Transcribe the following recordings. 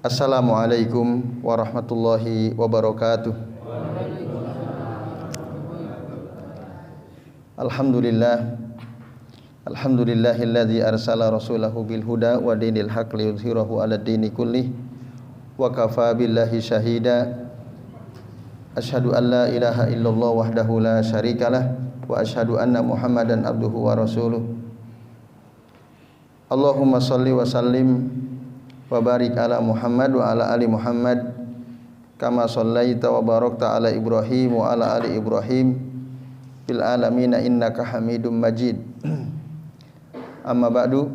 Assalamualaikum warahmatullahi wabarakatuh. Alhamdulillahilladzi arsala rasulahu bil huda wa dinil haq liyudhhirahu 'alad dini kullih wa kafaa billahi syahida. Asyhadu an la ilaha illallah wahdahu la syarikalah wa asyhadu anna Muhammadan abduhu wa rasuluh. Allahumma shalli wa sallim wa barik ala Muhammad wa ala ali Muhammad kama shallaita wa barakta ala Ibrahim wa ala ali Ibrahim fil alamin innaka Hamidum Majid. Amma ba'du.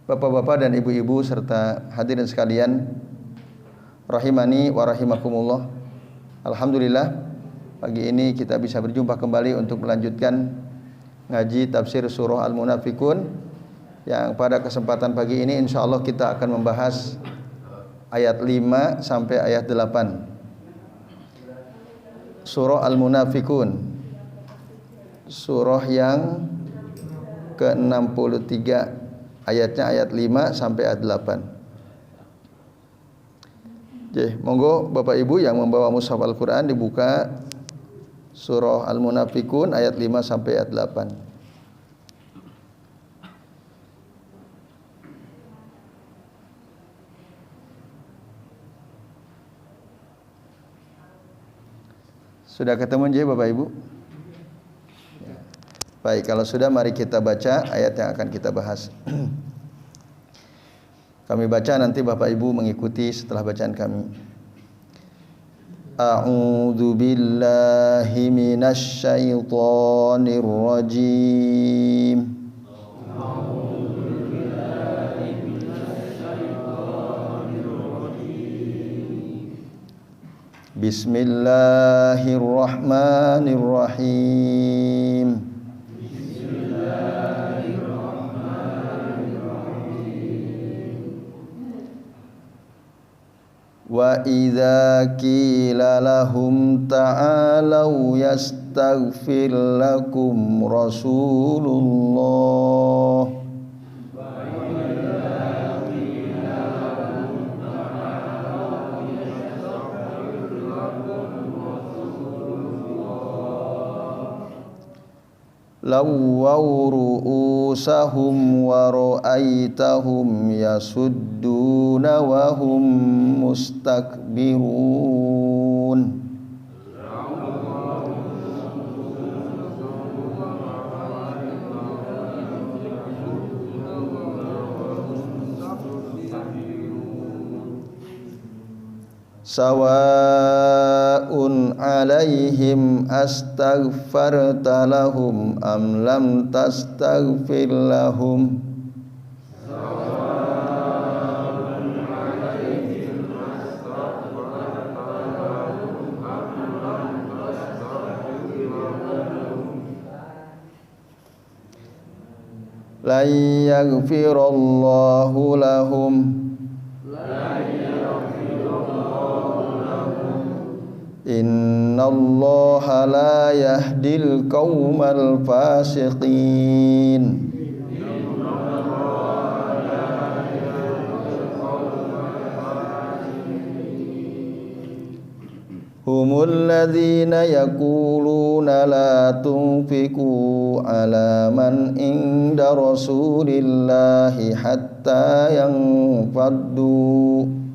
Bapak-bapak dan ibu-ibu serta hadirin sekalian rahimani wa rahimakumullah. Alhamdulillah pagi ini kita bisa berjumpa kembali untuk melanjutkan ngaji tafsir surah Al-Munafiqun, yang pada kesempatan pagi ini insyaallah kita akan membahas ayat 5 sampai ayat 8 surah Al-Munafiqun, surah yang ke-63, ayatnya ayat 5 sampai ayat 8. Oke, monggo Bapak Ibu yang membawa mushaf Al-Qur'an dibuka surah Al-Munafiqun ayat 5 sampai ayat 8. Sudah ketemu je Bapak Ibu? Baik, kalau sudah mari kita baca ayat yang akan kita bahas. Kami baca, nanti Bapak Ibu mengikuti setelah bacaan kami. A'udzu billahi minasy syaithanir rajim. Bismillahirrahmanirrahim. Wa idza qila lahum ta'alau yastaghfir lakum Rasulullah lawaw ru'usahum wa ra'aitahum yasudduna wa hum mustakbirun. Sawa'un 'alaihim astaghfarta lahum am lam tastaghfir lahum la yaghfirallahu lahum innallaha la yahdil qaumal fasiqin. Humul ladzina yaquluna la tunfiqu ala man inda rasulillahi hatta yanfaddu.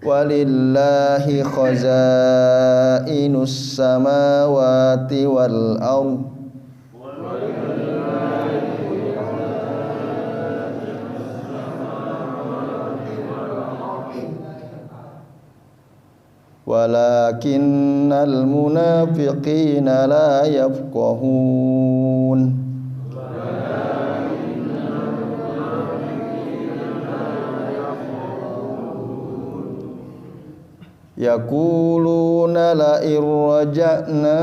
Walillahi khazainus samawati wal ardh walakinnal munafiqina la yafqahun. Yaquluna la irja'na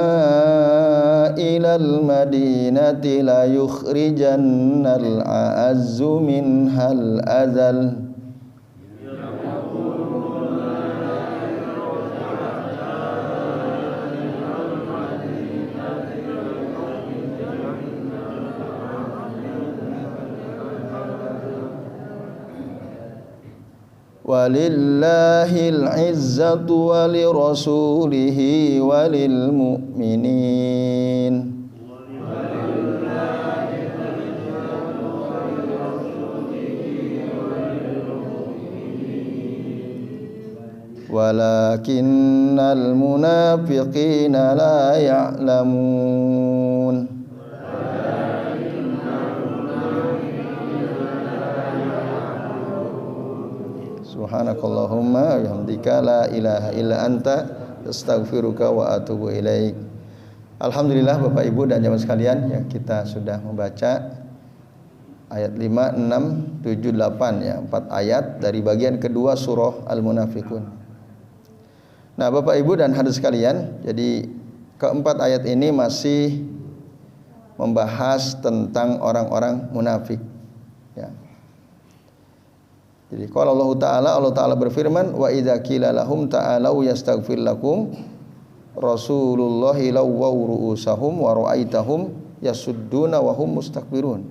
ilal madinati la yukhrijannal a'azzu minhal azal. walillahil izzatu walirasulihi walil mu'minin. Walakinnal munafiqina la ya'lamun. Subhanakallahumma wa bihamdika la ilaha illa anta astaghfiruka wa atubu ilaik. Alhamdulillah Bapak Ibu dan jamaah sekalian, ya, kita sudah membaca ayat 5, 6, 7, 8 ya, 4 ayat dari bagian kedua surah Al-Munafiqun. Nah, Bapak Ibu dan hadirin sekalian, jadi keempat ayat ini masih membahas tentang orang-orang munafik, ya. Jadi kalau Allah Ta'ala berfirman, wa idza qila lahum ta'alu yastaghfir lakum Rasulullahi lawaw ru'usahum wa ra'aitahum yasudduna wa hum mustakbirun.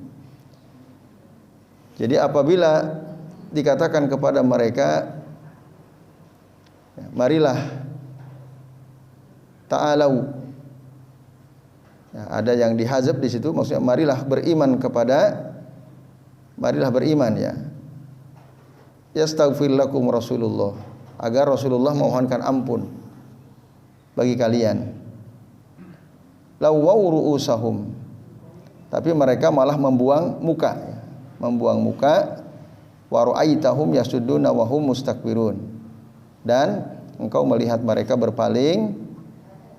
Jadi apabila dikatakan kepada mereka, marilah ta'alau, ya, ada yang dihazab di situ, maksudnya marilah beriman ya. Yastaghfir lakum Rasulullah, agar Rasulullah memohonkan ampun bagi kalian. Lawaw ru'usahum, tapi mereka malah membuang muka. Wa ra'aitahum yasudduna wa hum mustakbirun, dan engkau melihat mereka berpaling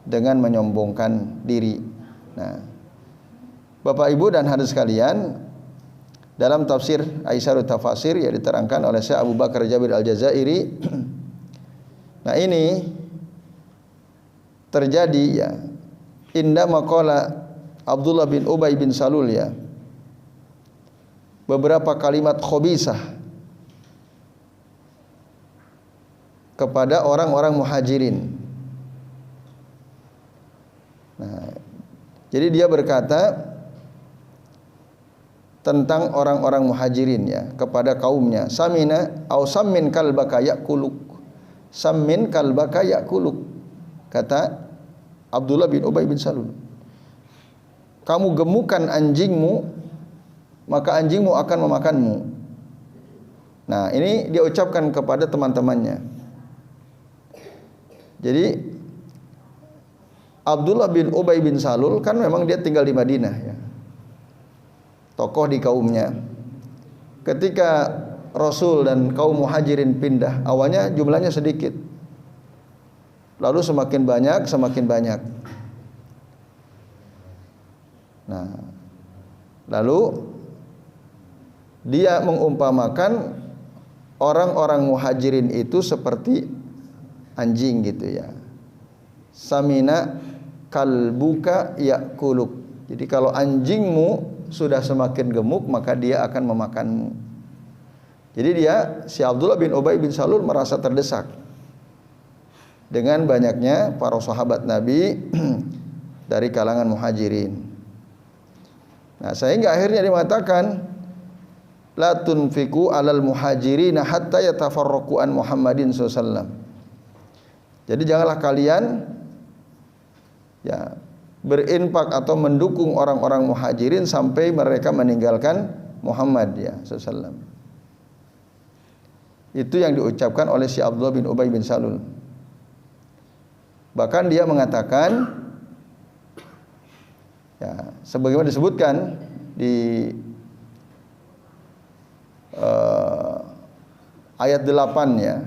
dengan menyombongkan diri. Nah, Bapak Ibu dan hadirin sekalian, dalam tafsir Aisyarut Tafasir yang diterangkan oleh Syekh Abu Bakar Jabir Al-Jazairi, nah ini terjadi ya inda maqala Abdullah bin Ubay bin Salul, ya, beberapa kalimat khabisah kepada orang-orang muhajirin. Nah, jadi dia berkata tentang orang-orang muhajirin, ya, kepada kaumnya, samina au sammin kalbaka yakuluk, sammin kalbaka yakuluk, kata Abdullah bin Ubay bin Salul, kamu gemukan anjingmu, maka anjingmu akan memakanmu. Nah, ini dia ucapkan kepada teman-temannya. Jadi Abdullah bin Ubay bin Salul kan memang dia tinggal di Madinah, ya, tokoh di kaumnya. Ketika Rasul dan kaum muhajirin pindah, awalnya jumlahnya sedikit, lalu semakin banyak. Nah, lalu dia mengumpamakan orang-orang muhajirin itu seperti anjing gitu, ya. Samina kalbuka yakuluk. Jadi kalau anjingmu sudah semakin gemuk, maka dia akan memakanmu. Jadi si Abdullah bin Ubay bin Salul merasa terdesak dengan banyaknya para sahabat Nabi dari kalangan muhajirin. Nah, sehingga akhirnya dia mengatakan, la tunfiqu alal muhajirina hatta yatafarraqu an Muhammadin sallallahu alaihi wasallam. Jadi janganlah kalian, ya, berinfak atau mendukung orang-orang muhajirin sampai mereka meninggalkan Muhammad, ya, sallallahu. Itu yang diucapkan oleh si Abdullah bin Ubay bin Salul. Bahkan dia mengatakan, ya, sebagaimana disebutkan di ayat 8, ya,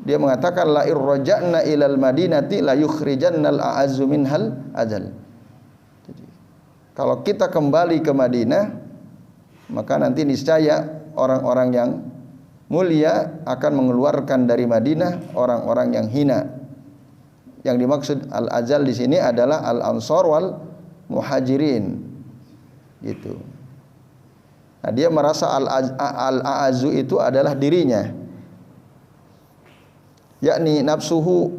dia mengatakan la irraja'na ilal madinati la yukhrijannal a'azzu minhal adzal. Jadi, kalau kita kembali ke Madinah, maka nanti niscaya orang-orang yang mulia akan mengeluarkan dari Madinah orang-orang yang hina. Yang dimaksud al-adzal di sini adalah al-ansar wal muhajirin, gitu. Nah, dia merasa al-a'azzu itu adalah dirinya, yakni nafsuhu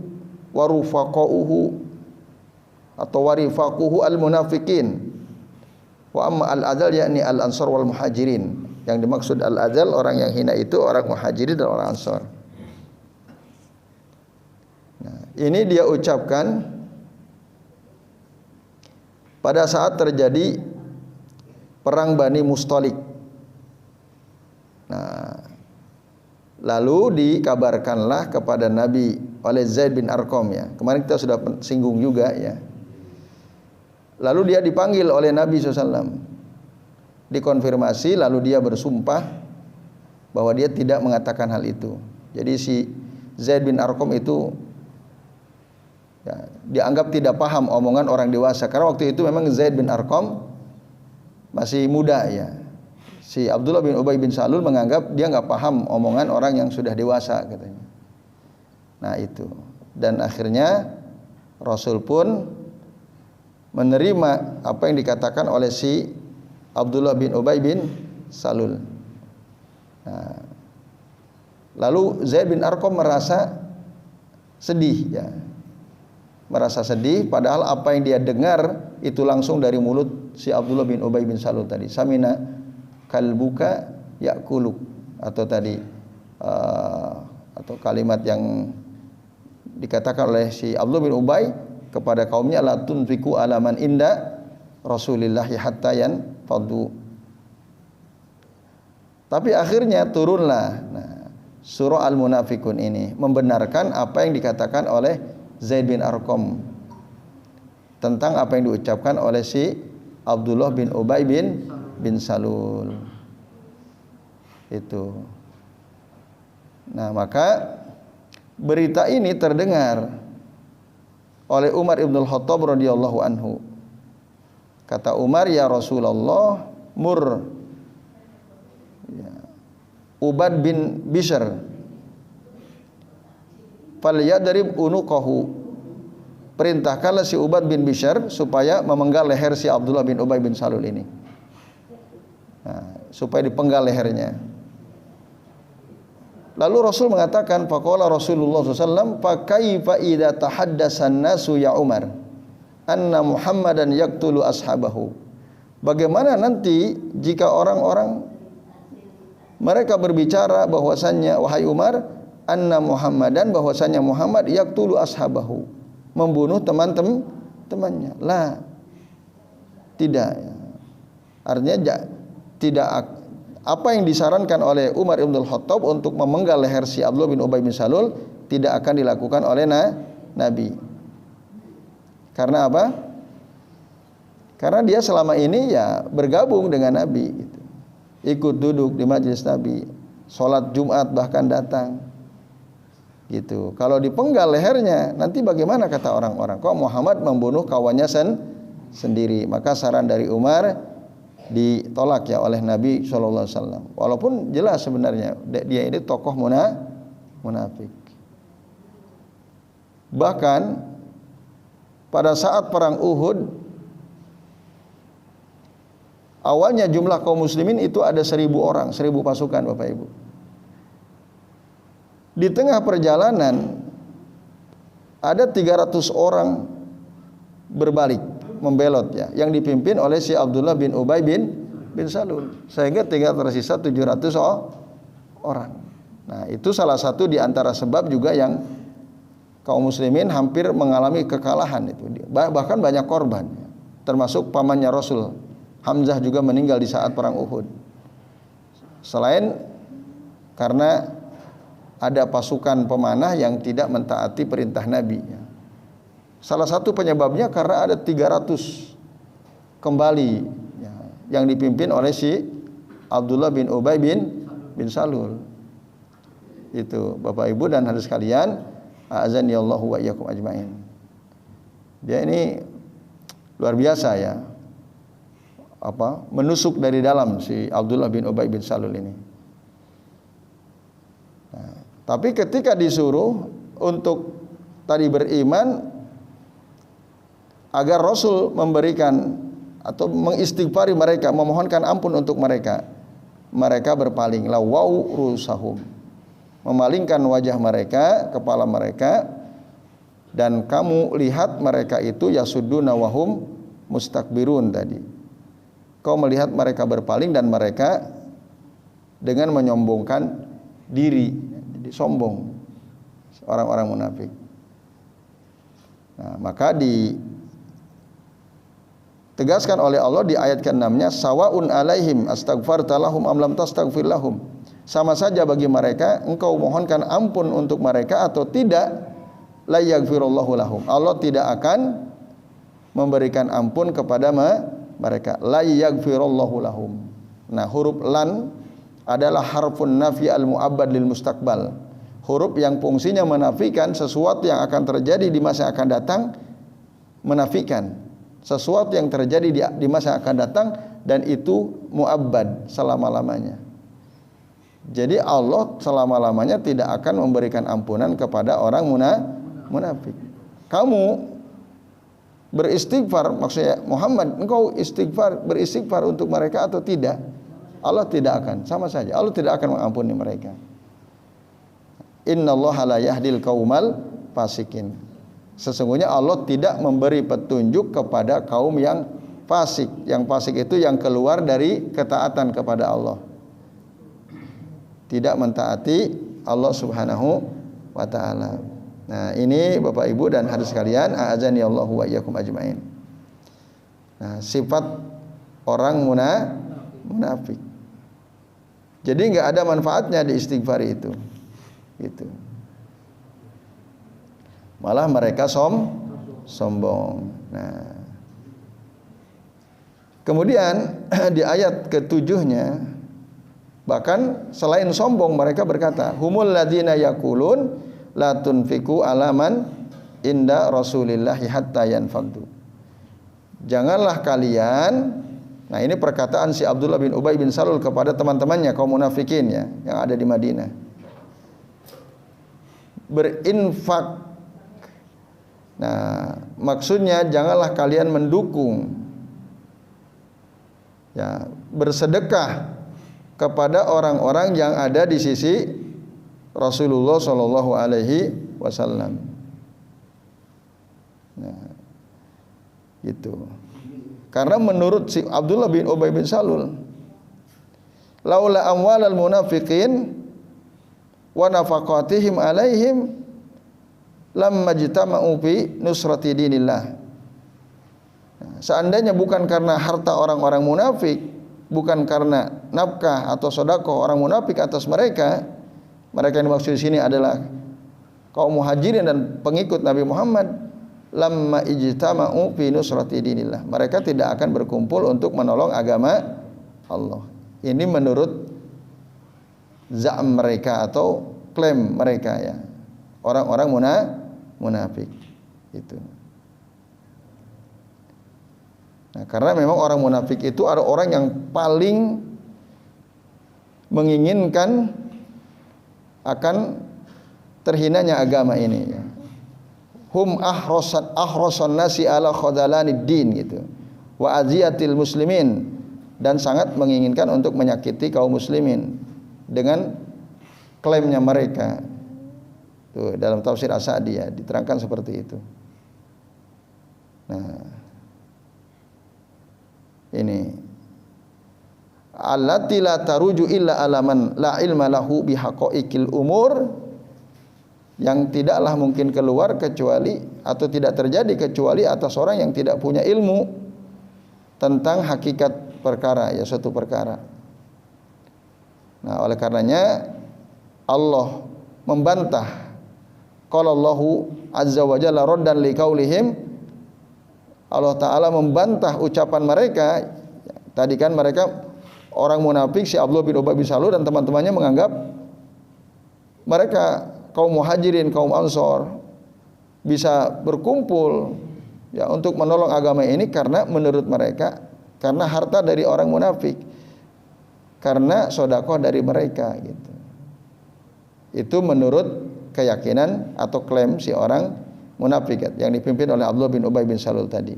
warufaqauhu atau warifaquhu al-munafiqin, wa amma al-adzal yakni al-ansar wal muhajirin. Yang dimaksud al-azal, orang yang hina itu orang Muhajirin dan orang Ansor. Nah, ini dia ucapkan pada saat terjadi perang Bani Mustalik. Nah, lalu dikabarkanlah kepada Nabi oleh Zaid bin Arqam ya. Kemarin kita sudah singgung juga ya. Lalu dia dipanggil oleh Nabi SAW. Dikonfirmasi, lalu dia bersumpah bahwa dia tidak mengatakan hal itu. Jadi si Zaid bin Arqam itu ya, dianggap tidak paham omongan orang dewasa. Karena waktu itu memang Zaid bin Arqam masih muda ya. Si Abdullah bin Ubay bin Salul menganggap dia nggak paham omongan orang yang sudah dewasa katanya. Nah itu. Dan akhirnya Rasul pun menerima apa yang dikatakan oleh si Abdullah bin Ubay bin Salul. Nah, lalu Zaid bin Arqam merasa sedih ya. Merasa sedih padahal apa yang dia dengar itu langsung dari mulut si Abdullah bin Ubay bin Salul tadi. Samina kalbuka yakuluk, atau tadi atau kalimat yang dikatakan oleh si Abdullah bin Ubay kepada kaumnya, la tunfiqu ala man inda Rasulillah hatta yanfadu. Tapi akhirnya turunlah surah Al-Munafikun ini membenarkan apa yang dikatakan oleh Zaid bin Arqam tentang apa yang diucapkan oleh si Abdullah bin Ubay bin Salul itu. Nah, maka berita ini terdengar oleh Umar ibn al-Khattab radhiyallahu anhu. Kata Umar, ya Rasulullah, mur ya, Ubad bin Bishr falyadrib unuqahu. Perintahkanlah si Ubad bin Bishr supaya memenggal leher si Abdullah bin Ubay bin Salul ini. Nah, supaya dipenggal lehernya. Lalu Rasul mengatakan, faqala Rasulullah SAW, fa kaifa idza tahaddatsan nasu ya Umar anna Muhammadan yaqtulu ashabahu. Bagaimana nanti jika orang-orang mereka berbicara bahwasannya, wahai Umar, anna Muhammadan, bahwasannya Muhammad yaqtulu ashabahu, membunuh teman-temannya. Lah, tidak. Artinya tidak. Apa yang disarankan oleh Umar ibn al-Khattab untuk memenggal leher si Abdullah bin Ubay bin Salul tidak akan dilakukan oleh Nabi. Karena apa? Karena dia selama ini ya bergabung dengan Nabi gitu. Ikut duduk di majelis Nabi, sholat Jumat bahkan datang gitu. Kalau dipenggal lehernya nanti bagaimana kata orang-orang? Kok Muhammad membunuh kawannya sendiri? Maka saran dari Umar ditolak ya oleh Nabi SAW. Walaupun jelas sebenarnya dia ini tokoh munafik. Bahkan pada saat perang Uhud, awalnya jumlah kaum muslimin itu ada 1.000 orang, 1.000 pasukan Bapak Ibu. Di tengah perjalanan ada 300 orang berbalik, membelot ya, yang dipimpin oleh si Abdullah bin Ubay bin Salul, sehingga tinggal tersisa 700 orang. Nah, itu salah satu di antara sebab juga yang kaum muslimin hampir mengalami kekalahan itu. Bahkan banyak korban, termasuk pamannya Rasul, Hamzah juga meninggal di saat perang Uhud. Selain karena ada pasukan pemanah yang tidak mentaati perintah Nabi. Salah satu penyebabnya karena ada 300 kembali ya, yang dipimpin oleh si Abdullah bin Ubay bin Salul. Itu Bapak Ibu dan hadirin sekalian, a'azanillahu wa iyyakum ajmain. Dia ini luar biasa ya. Menusuk dari dalam si Abdullah bin Ubay bin Salul ini. Nah, tapi ketika disuruh untuk tadi beriman agar Rasul memberikan atau mengistighfari mereka, memohonkan ampun untuk mereka, mereka berpaling, lawau rusahum, memalingkan wajah mereka, kepala mereka, dan kamu lihat mereka itu yasudduna wahum mustakbirun tadi. Kau melihat mereka berpaling dan mereka dengan menyombongkan diri. Jadi sombong orang-orang munafik. Nah, maka ditegaskan oleh Allah di ayat ke-6-nya, sawaun alaihim astaghfarta lahum am lam tastaghfir lahum. Sama saja bagi mereka engkau mohonkan ampun untuk mereka atau tidak, la yaghfirullahu lahum. Allah tidak akan memberikan ampun kepada mereka. La yaghfirullahu lahum. Nah, huruf lan adalah harfun nafi al-mu'abbad lil mustaqbal. Huruf yang fungsinya menafikan sesuatu yang akan terjadi di masa yang akan datang, menafikan sesuatu yang terjadi di masa yang akan datang, dan itu mu'abbad, selama-lamanya. Jadi Allah selama-lamanya tidak akan memberikan ampunan kepada orang munafik. Kamu beristighfar, maksudnya Muhammad, engkau beristighfar untuk mereka atau tidak? Allah tidak akan, sama saja. Allah tidak akan mengampuni mereka. Innallaha la yahdil qaumal fasikin. Sesungguhnya Allah tidak memberi petunjuk kepada kaum yang fasik. Yang fasik itu yang keluar dari ketaatan kepada Allah, tidak mentaati Allah Subhanahu wa taala. Nah, ini Bapak Ibu dan hadirin sekalian, a'azani Allahu wa iyyakum ajmain. Nah, sifat orang munafik. Jadi enggak ada manfaatnya di istighfar itu. Gitu. Malah mereka sombong. Nah, kemudian di ayat ke-7-nya, bahkan selain sombong mereka berkata, humul ladzina yaqulun la tunfiqu alaman inda rasulillahi hatta yanfadu. Janganlah kalian, nah ini perkataan si Abdullah bin Ubay bin Salul kepada teman-temannya kaum munafikin ya yang ada di Madinah. Berinfak. Nah, maksudnya janganlah kalian mendukung, ya, bersedekah kepada orang-orang yang ada di sisi Rasulullah Shallallahu Alaihi Wasallam. Nah, gitu. Karena menurut si Abdullah bin Ubay bin Salul, laula amwalal munafiqin wa nafaqatihim alaihim lamma jitama'u fi nusrati dinillah. Seandainya bukan karena harta orang-orang munafik, bukan karena nafkah atau sedekah orang munafik atas mereka, mereka yang dimaksud di sini adalah kaum muhajirin dan pengikut Nabi Muhammad, lamma ijtama'u fi nusrati dinillah. Mereka tidak akan berkumpul untuk menolong agama Allah. Ini menurut za'am mereka atau klaim mereka ya. Orang-orang munafik itu. Nah, karena memang orang munafik itu ada orang yang paling menginginkan akan terhinanya agama ini ya. Hum ahrasan nasi ala khadalanid din gitu. Wa aziyatil muslimin, dan sangat menginginkan untuk menyakiti kaum muslimin dengan klaimnya mereka. Tuh, dalam tafsir As-Sa'di ya, diterangkan seperti itu. Nah, ini allati la taruju illa alaman la ilma lahu bihaqaiqil umur, yang tidaklah mungkin keluar kecuali atau tidak terjadi kecuali atas orang yang tidak punya ilmu tentang hakikat perkara ya, suatu perkara. Nah, oleh karenanya Allah membantah, qala Allahu azza wa jalla raddan liqaulihim, Allah taala membantah ucapan mereka. Tadi kan mereka orang munafik, si Abdullah bin Ubay bin Salul dan teman-temannya menganggap mereka kaum muhajirin, kaum ansor bisa berkumpul ya untuk menolong agama ini karena menurut mereka karena harta dari orang munafik, karena sedekah dari mereka gitu. Itu menurut keyakinan atau klaim si orang munafik yang dipimpin oleh Abdullah bin Ubay bin Salul tadi.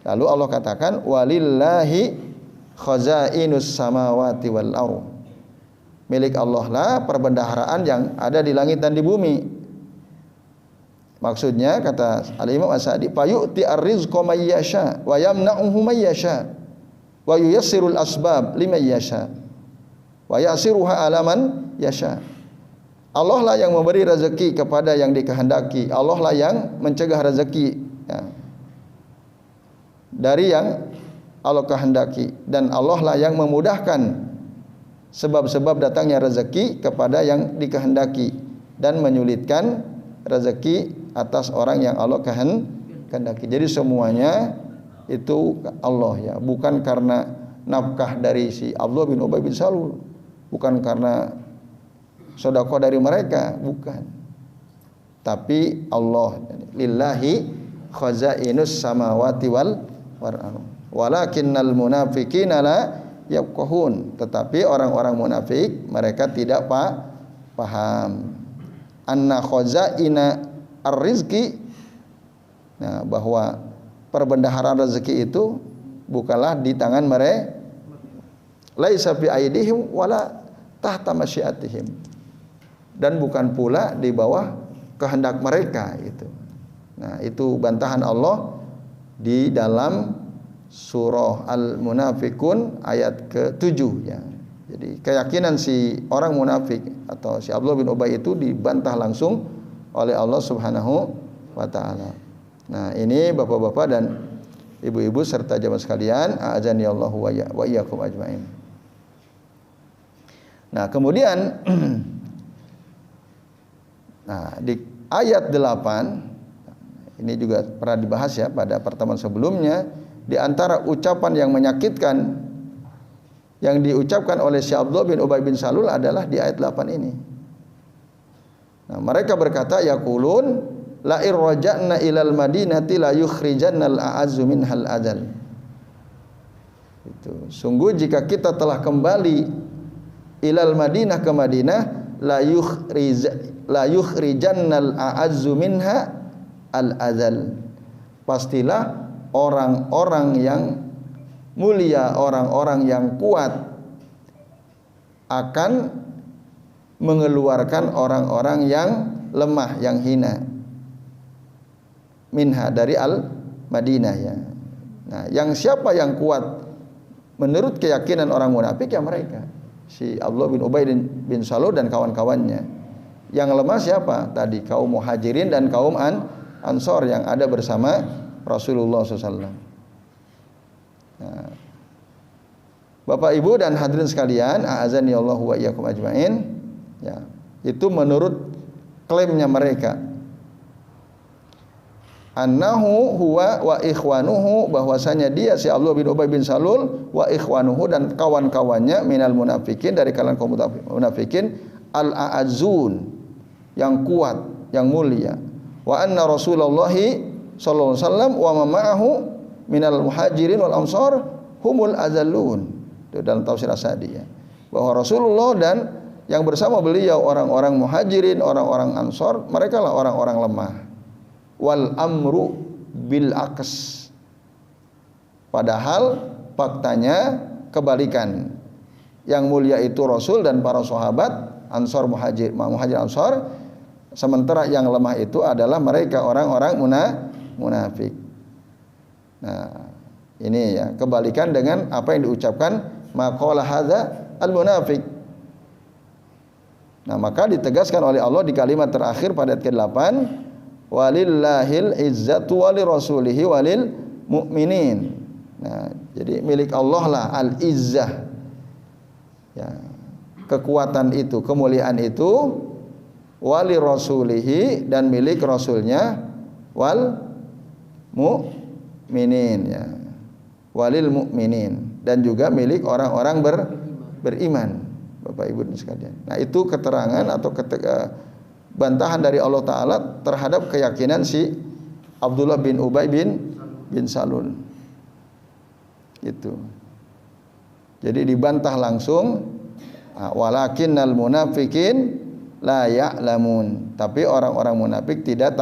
Lalu Allah katakan walillahi khazainus samawati wal ardh. Milik Allah lah perbendaharaan yang ada di langit dan di bumi. Maksudnya kata Al-Imam As-Sa'di, fayu'ti ar-rizqa may yasha wa yamna'uhu may yasha wa yuyassirul asbab liman yasha wa yasiruha alaman yasha. Allah lah yang memberi rezeki kepada yang dikehendaki. Allah lah yang mencegah rezeki ya, dari yang Allah kehendaki, dan Allah lah yang memudahkan sebab-sebab datangnya rezeki kepada yang dikehendaki dan menyulitkan rezeki atas orang yang Allah kehendaki. Jadi semuanya itu Allah ya, bukan karena nafkah dari si Abdullah bin Ubay bin Salul, bukan karena sedekah dari mereka, bukan. Tapi Allah, lillahi khazainus samawati wal ardh. Walakinnal munafiqina la yafqahun. Tetapi orang-orang munafik mereka tidak paham. Anna khazaina ar-rizqi, nah, bahwa perbendaharaan rezeki itu bukanlah di tangan mereka. Laisa fi aidihim wala tahta masyiatihim, dan bukan pula di bawah kehendak mereka itu. Nah, itu bantahan Allah di dalam surah Al-Munafiqun ayat ke-7 ya. Jadi keyakinan si orang munafik atau si Abdullah bin Ubay itu dibantah langsung oleh Allah Subhanahu wa taala. Nah, ini Bapak-bapak dan Ibu-ibu serta jamaah sekalian, a'azani Allahu wa iyyakum ajmain. Nah, kemudian nah, di ayat 8 ini juga pernah dibahas ya pada pertemuan sebelumnya, di antara ucapan yang menyakitkan yang diucapkan oleh Syekh Abdullah bin Ubay bin Salul adalah di ayat 8 ini. Nah, mereka berkata, yaqulun la irja'na ilal madinati la yukhrijannal a'azzu minhal adzal. Itu sungguh jika kita telah kembali ilal Madinah, ke Madinah, la yukhrijannal a'azzu minha al adzal. Pastilah orang-orang yang mulia, orang-orang yang kuat akan mengeluarkan orang-orang yang lemah, yang hina. Minha, dari al-Madinah ya. Nah, yang siapa yang kuat menurut keyakinan orang munafik ya mereka, si Abdullah bin Ubay bin Salul dan kawan-kawannya. Yang lemah siapa? Tadi kaum Muhajirin dan kaum Ansor yang ada bersama Rasulullah SAW. Nah, Bapak Ibu dan hadirin sekalian, a'azani Allahu wa iyyakum ajmain. Ya, itu menurut klaimnya mereka. Annahu huwa wa ikhwanuhu, bahwasanya dia si Abdullah bin Ubay bin Salul wa ikhwanuhu dan kawan-kawannya minal munafikin, dari kalangan kaum munafikin, al-a'azzun, yang kuat, yang mulia. Wa anna Rasulullah sallallahu alaihi wasallam wa ma'ahu minal muhajirin wal ansar humul azallun. Itu dalam tafsir As-Sa'di ya. Bahwa Rasulullah dan yang bersama beliau orang-orang muhajirin, orang-orang ansar, mereka lah orang-orang lemah. Wal amru bil aqs. Padahal faktanya kebalikan. Yang mulia itu Rasul dan para sahabat, ansar muhajir ansar, sementara yang lemah itu adalah mereka orang-orang munafik. Nah, ini ya kebalikan dengan apa yang diucapkan maqala hadza al-munafiq. Nah, maka ditegaskan oleh Allah di kalimat terakhir pada ayat ke-8, walillahil izzatu walirasulihi walil mu'minin. Nah, jadi milik Allah lah al-izzah. Ya, kekuatan itu, kemuliaan itu, walirasulihi, dan milik rasulnya, wal mu'minin ya. Walil mu'minin, dan juga milik orang-orang beriman. Bapak Ibu sekalian. Nah, itu keterangan atau bantahan dari Allah Ta'ala terhadap keyakinan si Abdullah bin Ubay bin Salul. Itu. Jadi dibantah langsung, walakinnal munafikin la ya'lamun. Tapi orang-orang munafik tidak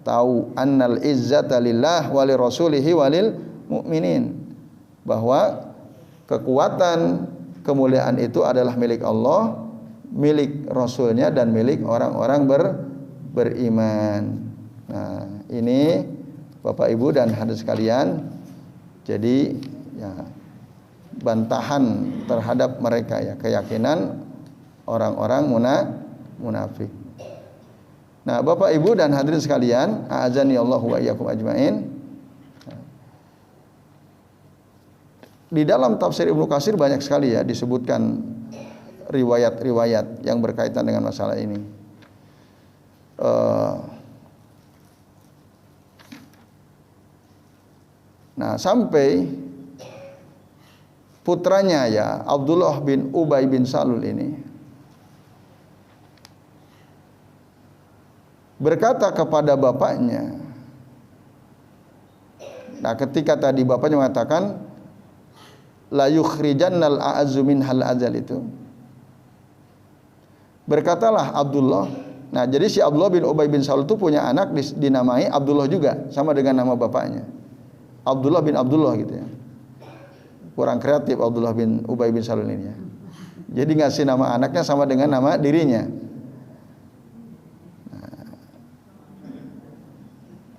tahu annal izzata lillah wali rasulihi walil mu'minin, bahwa kekuatan, kemuliaan itu adalah milik Allah, milik Rasulnya, dan milik orang-orang beriman. Nah, ini Bapak Ibu dan hadirin sekalian, jadi ya, bantahan terhadap mereka ya, keyakinan orang-orang munafik. Nah, Bapak Ibu dan hadirin sekalian, a'azani Allahu wa iyyakum ajmain. Di dalam tafsir Ibnu Katsir banyak sekali ya disebutkan riwayat-riwayat yang berkaitan dengan masalah ini. Nah, sampai putranya ya Abdullah bin Ubay bin Salul ini berkata kepada bapaknya. Nah, ketika tadi bapaknya mengatakan la yukhrijannal a'azzu minhal azal itu, berkatalah Abdullah. Nah, jadi si Abdullah bin Ubay bin Salul itu punya anak dinamai Abdullah juga, sama dengan nama bapaknya. Abdullah bin Abdullah gitu ya. Kurang kreatif Abdullah bin Ubay bin Salul ini ya. Jadi ngasih nama anaknya sama dengan nama dirinya.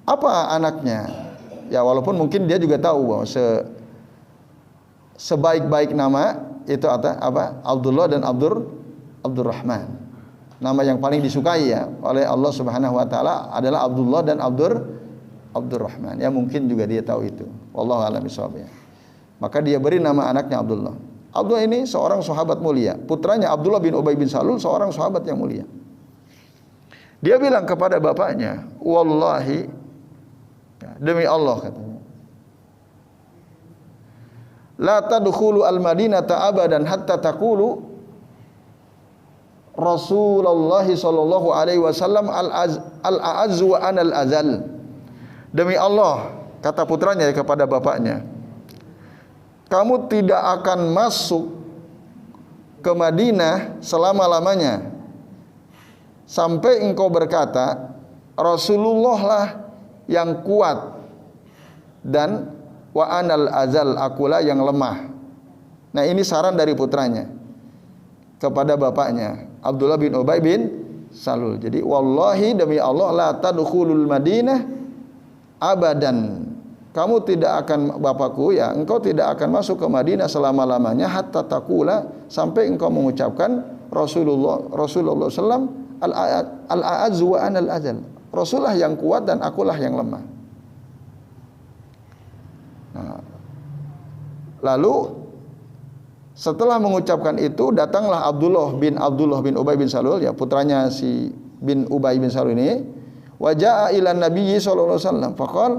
Apa anaknya? Ya walaupun mungkin dia juga tahu bahwa sebaik-baik nama itu apa? Abdullah dan Abdurrahman. Nama yang paling disukai ya oleh Allah Subhanahu wa taala adalah Abdullah dan Abdurrahman. Ya mungkin juga dia tahu itu. Wallahu a'lam bishawab ya. Maka dia beri nama anaknya Abdullah. Abdullah ini seorang sahabat mulia. Putranya Abdullah bin Ubay bin Salul seorang sahabat yang mulia. Dia bilang kepada bapaknya, "Wallahi, demi Allah," katanya, "la tadkhulu al-Madinata abadan hatta taqulu Rasulullah sallallahu alaihi wasallam al-a'azz wa ana al-azal." Demi Allah, kata putranya kepada bapaknya, kamu tidak akan masuk ke Madinah selama-lamanya sampai engkau berkata Rasulullah lah yang kuat dan wa anal azal, akulah yang lemah. Nah, ini saran dari putranya kepada bapaknya Abdullah bin Ubay bin Salul. Jadi wallahi demi Allah la tadkhulul Madinah abadan. Kamu tidak akan, bapakku ya, engkau tidak akan masuk ke Madinah selama-lamanya hatta taqula, sampai engkau mengucapkan Rasulullah sallam al-a'azz wa ana al-azal. Rasulullah yang kuat dan akulah yang lemah. Nah, lalu setelah mengucapkan itu datanglah Abdullah bin Ubay bin Salul ya, putranya si bin Ubay bin Salul ini, wa jaa ila nabiyyi sallallahu alaihi wasallam faqal,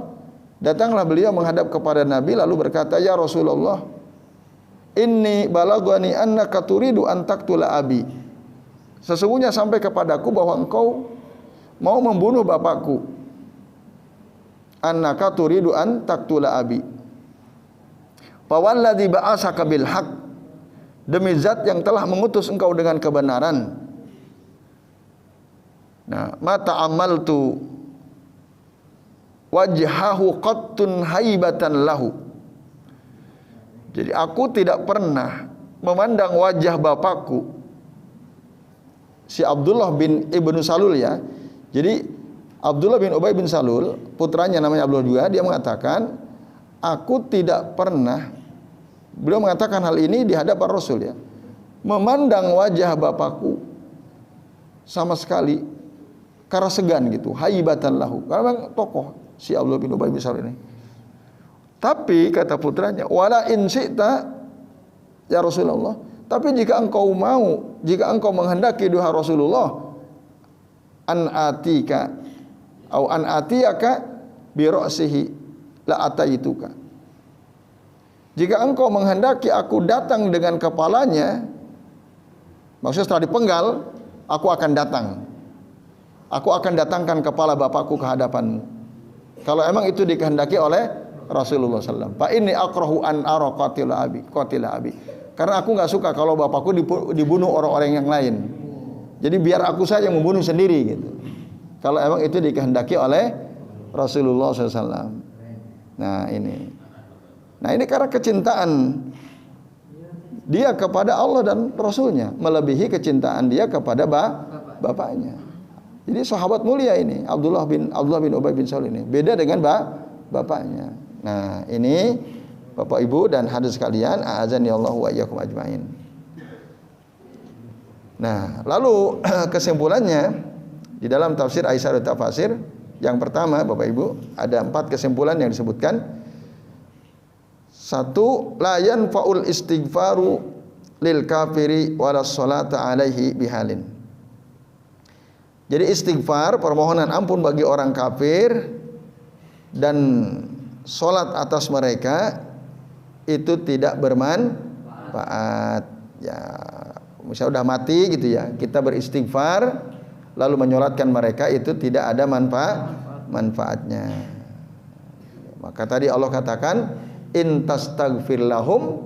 datanglah beliau menghadap kepada Nabi lalu berkata, "Ya Rasulullah, inni balagani annaka turidu an taqtula abi." Sesungguhnya sampai kepadaku bahwa engkau mau membunuh bapakku. Annaka turidu an taqtula abi. Fa walladzi ba'asaka bil haqq, demi zat yang telah mengutus engkau dengan kebenaran. Nah, mata amaltu wajhahu qattun haibatan lahu. Jadi aku tidak pernah memandang wajah bapakku, si Abdullah bin Ibnu Salul ya. Jadi Abdullah bin Ubay bin Salul, putranya namanya Abdullah juga, dia mengatakan, aku tidak pernah, beliau mengatakan hal ini di hadapan Rasul ya, memandang wajah bapakku sama sekali karena segan gitu, haibatan lahu. Karena memang tokoh si Abdullah bin Ubay bin Salul ini. Tapi kata putranya, wala in syi'ta ya Rasulullah, tapi jika engkau mau, jika engkau menghendaki duha Rasulullah, an atika au an atiyaka bi ra'sihi la ataituka. Jika engkau menghendaki aku datang dengan kepalanya, maksudnya setelah dipenggal, aku akan datang. Aku akan datangkan kepala bapakku ke hadapanmu. Kalau emang itu dikehendaki oleh Rasulullah SAW. Fa inni akrahu an ara qatila abi. Karena aku nggak suka kalau bapakku dibunuh orang-orang yang lain. Jadi biar aku saja yang membunuh sendiri gitu. Kalau emang itu dikehendaki oleh Rasulullah SAW. Nah ini karena kecintaan dia kepada Allah dan Rasulnya melebihi kecintaan dia kepada bapaknya. Jadi sahabat mulia ini Abdullah bin Ubay bin Salul ini beda dengan bapaknya. Nah ini Bapak Ibu dan hadirin sekalian, a'azani Allah wa iyyakum ajmain. Nah, lalu kesimpulannya di dalam tafsir Aisyah Tafasir yang pertama, Bapak Ibu, ada 4 kesimpulan yang disebutkan. 1, la yanfa'ul istighfaru lil kafiri walas salata alaihi bihalin. Jadi istighfar, permohonan ampun bagi orang kafir dan salat atas mereka itu tidak bermanfaat. Ya, misalnya udah mati gitu ya, kita beristighfar lalu menyolatkan mereka itu tidak ada manfaatnya. Maka tadi Allah katakan in tastaghfir lahum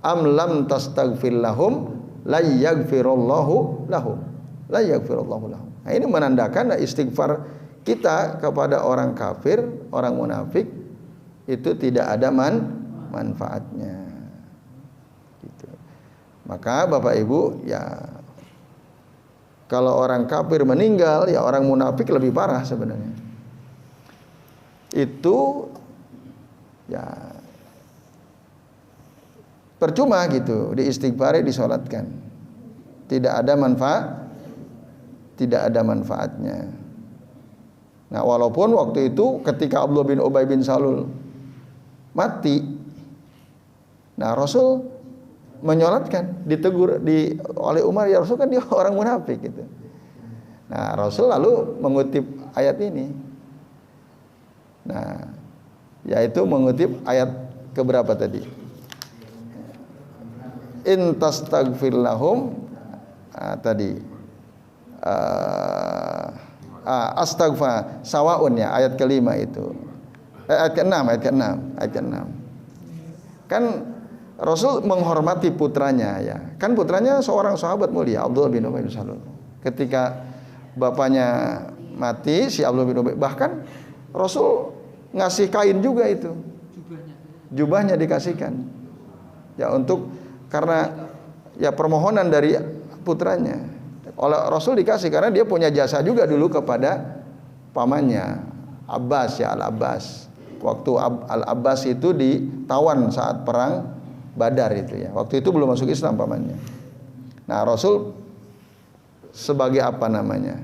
am lam tastaghfir lahum la yaghfirullahu lahum. La yaghfirullahu lahum. Nah, ini menandakan istighfar kita kepada orang kafir, orang munafik itu tidak ada manfaatnya. Gitu. Maka Bapak Ibu, ya kalau orang kafir meninggal, ya orang munafik lebih parah sebenarnya. Itu ya percuma gitu, diistighfari, disolatkan. Tidak ada manfaatnya. Nah, walaupun waktu itu ketika Abdullah bin Ubay bin Salul mati, nah Rasul menyolatkan, ditegur oleh Umar, ya Rasul kan dia orang munafik gitu. Nah, Rasul lalu mengutip ayat ini. Nah, yaitu mengutip ayat keberapa tadi? In tastaghfir lahum tadi astaghfar sawaun, ya, ayat kelima itu. Ayat ke-6. Kan Rasul menghormati putranya, ya. Kan putranya seorang sahabat mulia, Abdullah bin Ubay bin Salul. Ketika bapaknya mati, si Abdullah bin Ubay, bahkan Rasul ngasih kain juga itu. Jubahnya dikasihkan. Ya, karena ya permohonan dari putranya. Oleh Rasul dikasih karena dia punya jasa juga dulu kepada pamannya Abbas, ya, Al-Abbas. Waktu Al-Abbas itu ditawan saat perang Badar itu, ya. Waktu itu belum masuk Islam pamannya. Nah, Rasul sebagai apa namanya?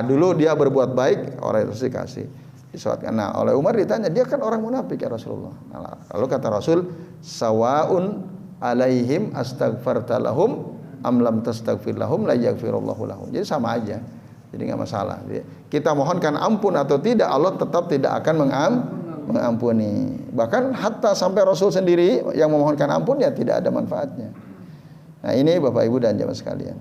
Dulu dia berbuat baik, oleh Rasul dikasih, disolatkan. Nah, oleh Umar ditanya, dia kan orang munafik ya Rasulullah. Nah, lalu kata Rasul, sawaun alaihim astaghfarta lahum am lam tastaghfir lahum la yaghfirullahu lahum. Jadi sama aja. Jadi enggak masalah. Kita mohonkan ampun atau tidak, Allah tetap tidak akan mengampuni. Bahkan hatta sampai Rasul sendiri yang memohonkan ampun, ya tidak ada manfaatnya. Nah, ini Bapak Ibu dan jamaah sekalian.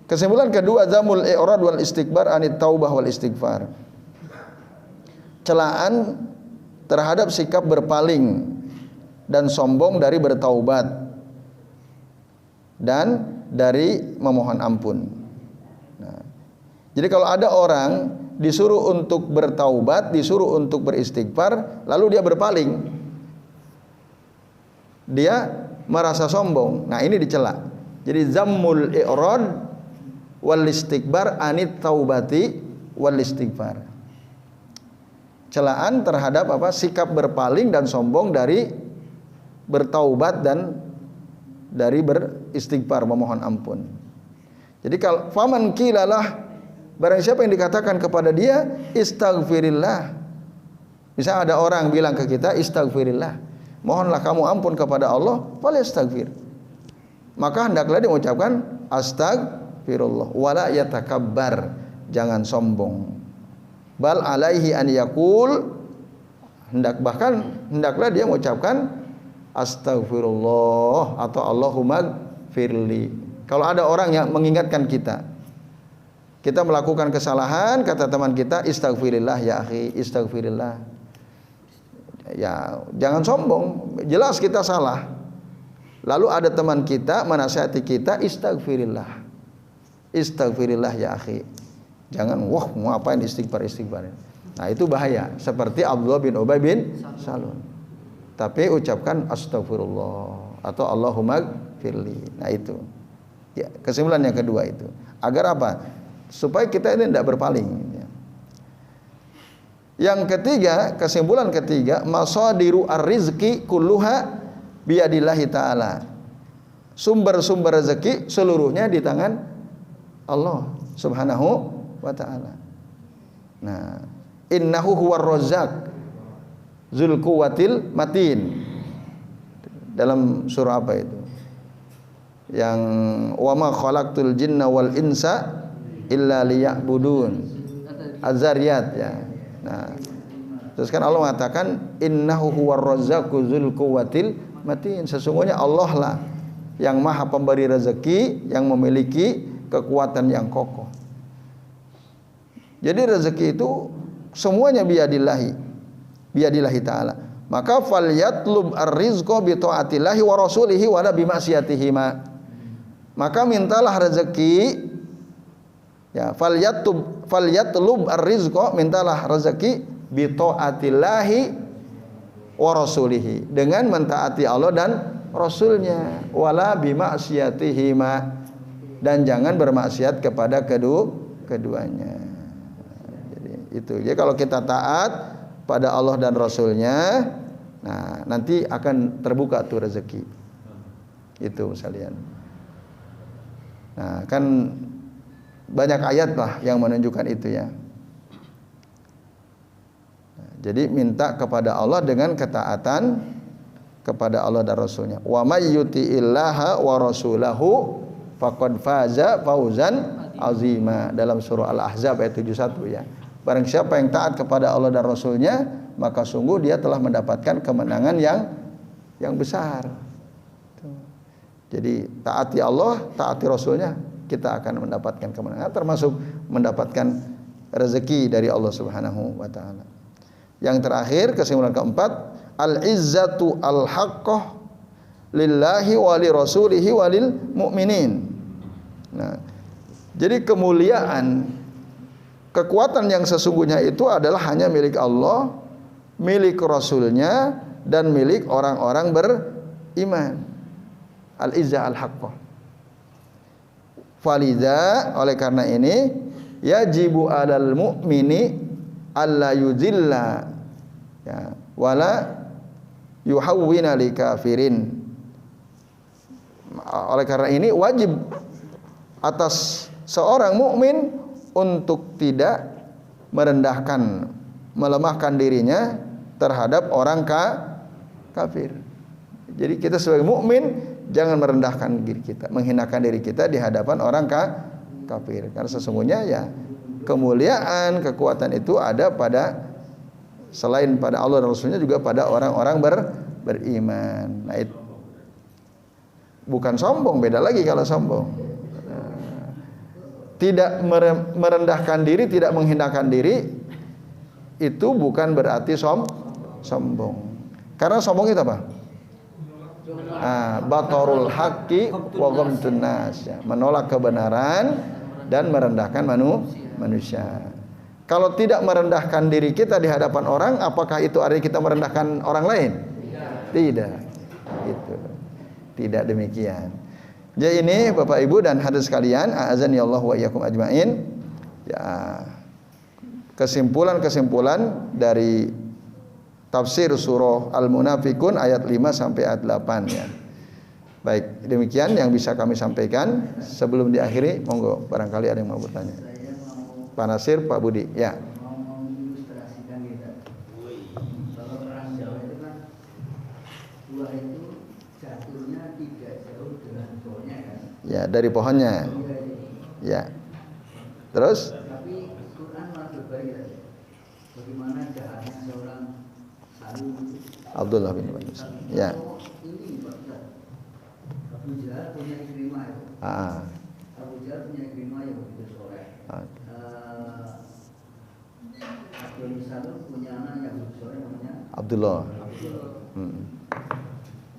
Kesimpulan kedua, zamul i'rad wal istikbar anit taubah wal istighfar. Celaan terhadap sikap berpaling dan sombong dari bertaubat dan dari memohon ampun. Nah, jadi kalau ada orang disuruh untuk bertaubat, disuruh untuk beristighfar, lalu dia berpaling, dia merasa sombong. Nah, ini dicela. Jadi zammul i'rad wal istikbar anit taubati wal istighfar. Celaan terhadap sikap berpaling dan sombong dari bertaubat dan dari beristighfar, memohon ampun. Jadi kalau faman kilalah, barang siapa yang dikatakan kepada dia istaghfirillah. Misalnya ada orang bilang ke kita istaghfirillah, mohonlah kamu ampun kepada Allah, fal yastaghfir. Maka hendaklah dia mengucapkan astagfirullah wala yatakabbar, jangan sombong. Bal alaihi an yaqul, hendaklah dia mengucapkan astagfirullah atau Allahumma firli. Kalau ada orang yang mengingatkan kita melakukan kesalahan, kata teman kita, istaghfirillah ya akhi, istaghfirillah. Ya, jangan sombong, jelas kita salah. Lalu ada teman kita menasihati kita, istaghfirillah. Istaghfirillah ya akhi. Jangan mau apain istighfar. Nah, itu bahaya, seperti Abdullah bin Ubay bin Salul. Tapi ucapkan astagfirullah atau Allahumma firli. Nah, itu. Ya, kesimpulan yang kedua itu. Agar apa? Supaya kita ini tidak berpaling. Yang ketiga, kesimpulan ketiga, masadiru ar-rizqi kulluha biyadillahi ta'ala. Sumber-sumber rezeki seluruhnya di tangan Allah Subhanahu wa ta'ala. Nah, innahu huwar razzaq dzul quwwatil matin. Dalam surah apa itu? Yang wa ma khalaqtul jinna wal insa illa liya'budun. Az-Zariyat ya. Nah, terus kan Allah mengatakan innahu huwar razzaqu dzul quwwatil matin. Sesungguhnya Allah lah yang maha pemberi rezeki, yang memiliki kekuatan yang kokoh. Jadi rezeki itu semuanya biyadillahi ta'ala. Maka falyatlub ar-rizqa bi ta'atillahi wa rasulihi wa la bi ma'siyatihi ma. Maka mintalah rezeki ya, falyatlub ar-rizqa, mintalah rezeki bi ta'atillahi wa rasulihi, dengan mentaati Allah dan Rasulnya, wala bi ma'siyatihi ma, dan jangan bermaksiat kepada keduanya. Jadi itu. Jadi kalau kita taat pada Allah dan Rasulnya, nah nanti akan terbuka tuh rezeki. Itu sekalian. Nah, kan banyak ayat lah yang menunjukkan itu ya. Nah, jadi minta kepada Allah dengan ketaatan kepada Allah dan Rasulnya. Wa may yuti'illaha wa rasulahu faqad faza fauzan azima, dalam surah Al-Ahzab ayat 71 ya. Barang siapa yang taat kepada Allah dan Rasulnya, maka sungguh dia telah mendapatkan kemenangan yang besar. Jadi taati Allah, taati Rasulnya, kita akan mendapatkan kemenangan, termasuk mendapatkan rezeki dari Allah Subhanahu wa taala. Yang terakhir, kesimpulan keempat, al-izzatu al-haqqah lillahi wa li rasulihi wa lil mu'minin. Nah, jadi kemuliaan, kekuatan yang sesungguhnya itu adalah hanya milik Allah, milik Rasulnya, dan milik orang-orang beriman. Al-izzah al-haqqah. Falidha, oleh karena ini, yajibu alal mu'mini alla yuzilla ya, wala yuhawwina li kafirin. Oleh karena ini wajib atas seorang mukmin untuk tidak merendahkan, melemahkan dirinya terhadap orang kafir. Jadi kita sebagai mukmin jangan merendahkan diri kita, menghinakan diri kita di hadapan orang kafir. Karena sesungguhnya ya kemuliaan, kekuatan itu ada pada, selain pada Allah dan Rasulnya, juga pada orang-orang beriman. Nah, itu bukan sombong, beda lagi kalau sombong. Tidak merendahkan diri, tidak menghinakan diri, itu bukan berarti sombong. Karena sombong itu apa? Batarul haqqi wa ghamtun nas, ya, menolak kebenaran dan merendahkan manusia. Kalau tidak merendahkan diri kita di hadapan orang, apakah itu artinya kita merendahkan orang lain? Tidak. Gitu. Tidak demikian. Jadi ini Bapak Ibu dan hadirin sekalian, a'azani Allah wa iyyakum ajmain. Ya, kesimpulan-kesimpulan dari tafsir surah Al-Munafiqun ayat 5 sampai ayat 8 ya. Baik, demikian yang bisa kami sampaikan. Sebelum diakhiri, monggo barangkali ada yang mau bertanya. Pak Nasir, Pak Budi, ya. Mau mengilustrasikan kita. Kalau orang Jawa itu kan buah itu jatuhnya tidak jauh dengan pohonnya kan? Ya, dari pohonnya. Ya. Terus? Tapi Quran malah berbalik. Bagaimana jahatnya seorang Abdullah bin Mas'ud. Ya. Ini Pak Ustaz. Abu Jahal punya Ikrimah itu. Abu Jahal punya Ikrimah yang begitu soleh. Abdul Salam punya anak yang begitu soleh namanya Abdullah.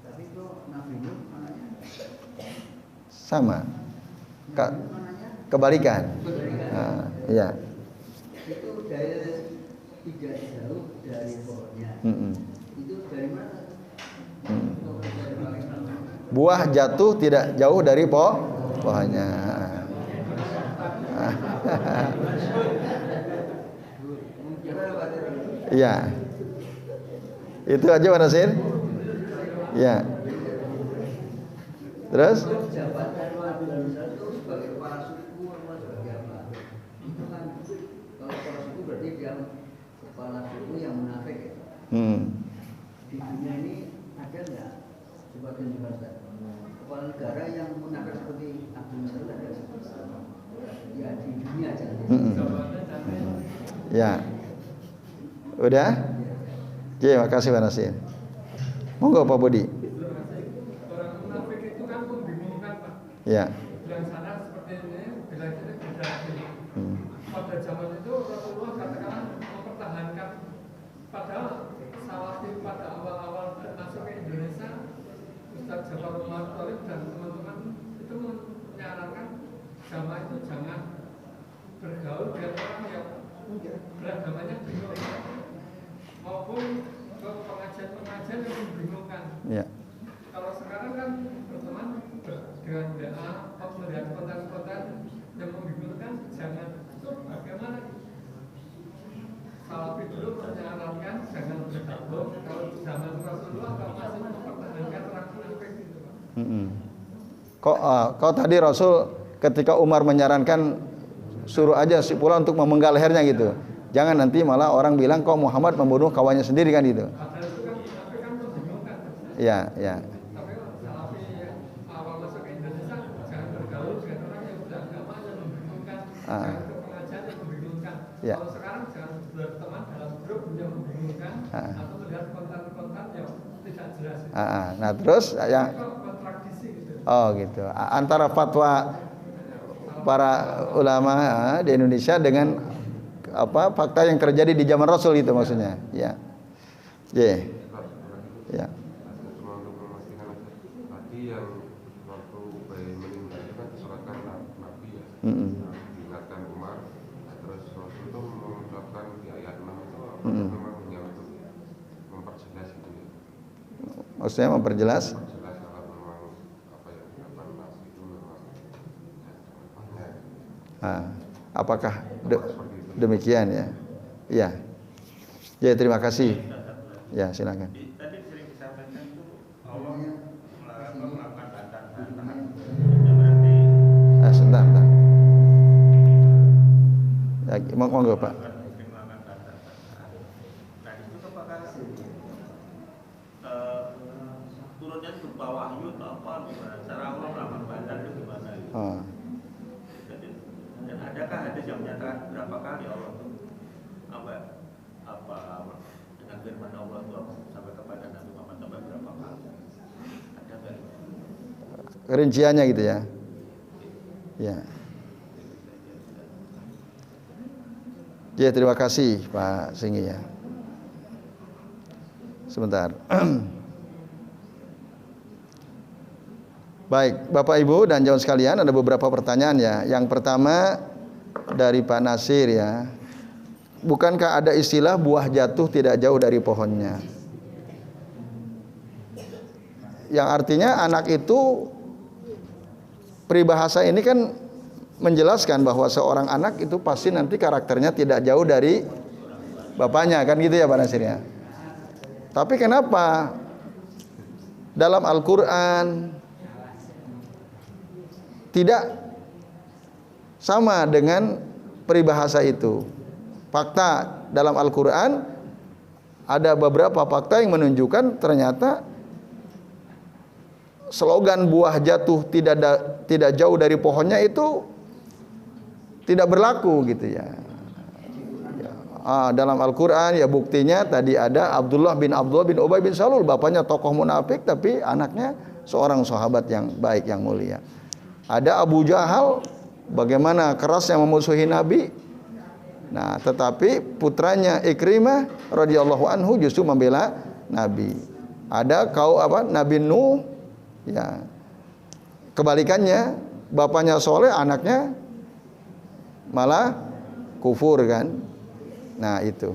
Tapi kok Nabi Nuh anaknya sama. Kebalikan. Iya. Itu dari tidak jauh dari pohonnya. Itu dari mana? Buah jatuh tidak jauh dari pohonnya. Iya. Itu aja Pak Nasir? Iya. Terus? Jabatan itu sebagai kepala suku atau sebagai apa? Itu kan kalau kepala suku berarti dia kepala suku yang munafik ya. Di dunia ini ada nggak? Coba tunjukkan Ustaz. Kepala negara yang munafik seperti Abdul Nasir ada seperti ya di dunia aja. Ya. Udah? Oke, makasih Pak Nasir. Monggo Pak Budi. Orang munafik itu kan membingungkan Pak. Ya. Yang sana seperti ini, bila ini beda. Pada zaman itu Rasulullah katakan mempertahankan, padahal Salafi pada awal-awal masuk ke Indonesia, Ustaz Jafar Umar Thalib dan teman-teman itu menyarankan jamaah itu jangan bergaul dengan orang yang beragamanya bingung, maupun ke pengajian-pengajian yang membingungkan. Ya. Kalau sekarang kan berteman dengan WA, melihat konten-konten yang membingungkan, jangan. Itu bagaimana? Salafi dulu menyarankan jangan bergabung. Kalau zaman Rasulullah kalau masih mempertahankan orang munafik gitu Pak. Kok tadi Rasul ketika Umar menyarankan suruh aja si pula untuk memenggal lehernya gitu. Jangan nanti malah orang bilang kok Muhammad membunuh kawannya sendiri kan gitu. Padahal itu kan munafik kan membingungkan. Iya, iya. Tapi Salafi awal masuk ke Indonesia jangan bergaul dengan orang yang beragama yang membingungkan, jangan ke pengajian yang membingungkan. Ya. Kalau sekarang jangan berteman dalam grup yang membingungkan atau melihat konten-konten yang tidak jelas. Nah terus yang kontradiksi gitu. Oh gitu. Antara fatwa para ulama di Indonesia dengan apa fakta yang terjadi di zaman Rasul itu maksudnya. Ya. Ya. Ya. Cuma untuk memastikan aja. Tadi yang waktu Ubay meninggal itu kan disolatkan Nabi ya. Diingatkan Umar. Terus Rasul itu mengucapkan di ayat 6 itu memang hanya untuk memperjelas itu ya. Maksudnya memperjelas. Memperjelas kalau memang apa ya ucapan Nabi itu memang Apakah demikian ya? Iya. Ya, terima kasih. Ya, silakan. Tadi sering disampaikan itu Allah melakukan bantahan. Itu berarti Sebentar. Ya, monggo Pak. melakukan bantahan. Nah, itu apakah turunnya berupa wahyu atau apa gimana? Cara Allah melakukan bantahan itu gimana? Dan adakah hadis yang menyatakan berapa kali Allah itu apa dengan firman Allah itu sampai kepada Nabi Muhammad sampai berapa kali? Ada nggak? Rinciannya gitu ya. Ya. Ya, terima kasih Pak Singgi ya. Sebentar. Baik, Bapak Ibu dan jamaah sekalian, ada beberapa pertanyaan ya. Yang pertama dari Pak Nasir ya. Bukankah ada istilah buah jatuh tidak jauh dari pohonnya? Yang artinya anak itu, peribahasa ini kan menjelaskan bahwa seorang anak itu pasti nanti karakternya tidak jauh dari bapaknya, kan gitu ya Pak Nasir ya. Tapi kenapa dalam Al-Quran tidak sama dengan peribahasa itu? Fakta dalam Al-Quran ada beberapa fakta yang menunjukkan ternyata slogan buah jatuh tidak jauh dari pohonnya itu tidak berlaku gitu ya. Dalam Al-Quran ya buktinya tadi ada Abdullah bin Ubay bin Salul, bapaknya tokoh munafik tapi anaknya seorang sahabat yang baik yang mulia. Ada Abu Jahal, bagaimana kerasnya memusuhi Nabi. Nah, tetapi putranya Ikrimah radhiyallahu anhu justru membela Nabi. Ada Nabi Nuh, ya kebalikannya, bapaknya soleh, anaknya malah kufur kan. Nah itu.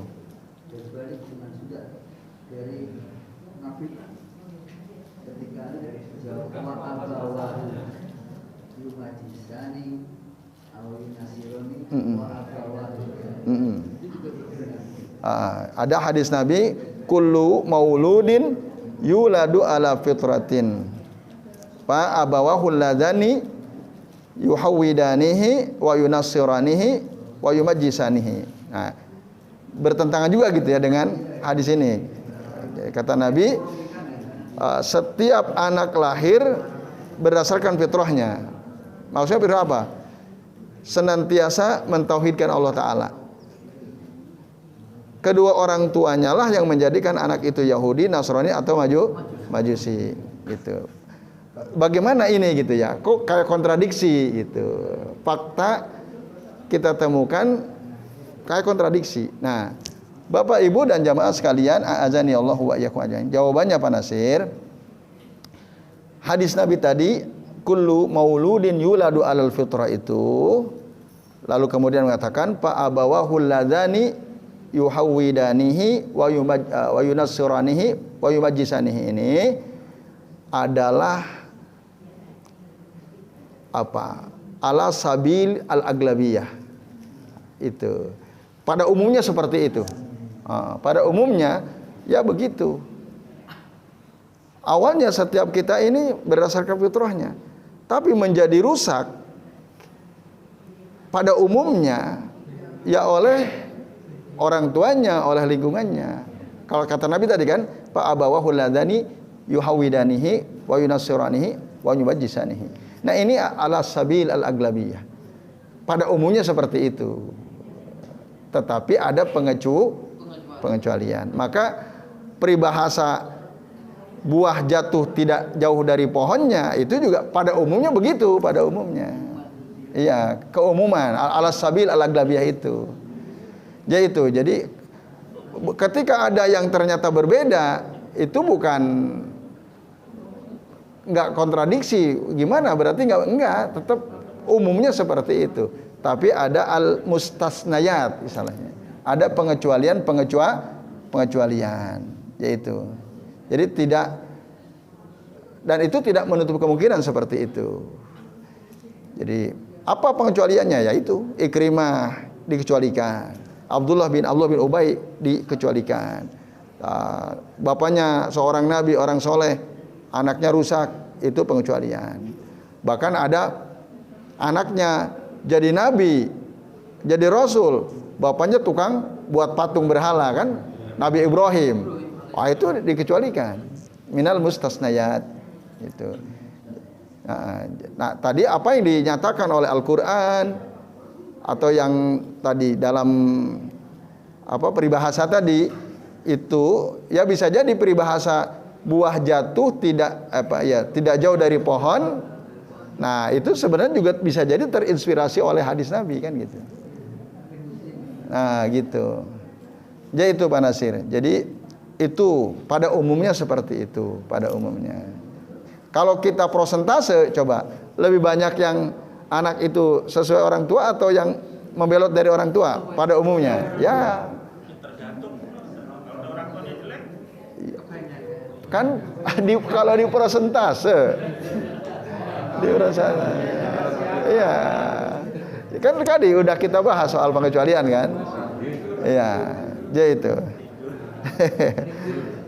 Berbalik dengan sudah dari Nabi ketika jauh bawah Yumajisani Awi Nasironi Itu juga Ada hadis Nabi, kullu mauludin yuladu ala fitratin fa abawahu ladani yuhawidanihi wa yunassiranihi wa yumajjisanihi. Nah, bertentangan juga gitu ya dengan hadis ini. Kata Nabi, setiap anak lahir berdasarkan fitrahnya. Maksudnya fitrah apa? Senantiasa mentauhidkan Allah Ta'ala. Kedua orang tuanya lah yang menjadikan anak itu Yahudi, Nasrani atau Majusi gitu. Bagaimana ini gitu ya? Kok kayak kontradiksi gitu. Fakta kita temukan kayak kontradiksi. Nah, Bapak Ibu dan jamaah sekalian, a'azani Allahu wa iyyakum ajmain. Jawabannya Pak Nasir, hadis Nabi tadi, kullu mauludin yuladu alal fitrah itu, lalu kemudian mengatakan fa abawahu ladani yuhawidanihi wa yunassiranihi wa yumajjisanihi, ini adalah apa? Ala sabil al-aglabiyah. Itu. Pada umumnya seperti itu. Pada umumnya ya begitu. Awalnya setiap kita ini berdasarkan fitrahnya, tapi menjadi rusak pada umumnya ya oleh orang tuanya, oleh lingkungannya. Kalau kata Nabi tadi kan, fa abawahu ladani yuhawidanihi wa yunassiranihi wa yumajjisanihi. Nah, ini ala sabil al-aglabiyah. Pada umumnya seperti itu. Tetapi ada pengecualian. Maka peribahasa buah jatuh tidak jauh dari pohonnya itu juga pada umumnya begitu, pada umumnya. Iya, keumuman ala sabil al-aglabiyah itu. Jadi ketika ada yang ternyata berbeda, itu bukan enggak kontradiksi, gimana? Berarti enggak, tetap umumnya seperti itu. Tapi ada al-mustasnayat misalnya. Ada pengecualian, yaitu. Jadi tidak, dan itu tidak menutup kemungkinan seperti itu. Jadi apa pengecualiannya? Yaitu Ikrimah dikecualikan, Abdullah bin Ubay dikecualikan. Bapaknya seorang nabi, orang soleh, anaknya rusak, itu pengecualian. Bahkan ada anaknya jadi nabi, jadi rasul, bapaknya tukang buat patung berhala kan, Nabi Ibrahim. Itu dikecualikan. Minal mustasnayat itu. Nah, tadi apa yang dinyatakan oleh Al-Qur'an atau yang tadi dalam peribahasa tadi itu ya bisa jadi peribahasa buah jatuh tidak jauh dari pohon. Nah, itu sebenarnya juga bisa jadi terinspirasi oleh hadis Nabi kan gitu. Nah, gitu. Jadi itu Pak Nasir. Jadi itu pada umumnya seperti itu, pada umumnya. Kalau kita prosentase coba, lebih banyak yang anak itu sesuai orang tua atau yang membelot dari orang tua pada umumnya? Ya. Kan kalau di persentase. Iya. Kan tadi udah kita bahas soal pengecualian kan? Iya, jadi itu.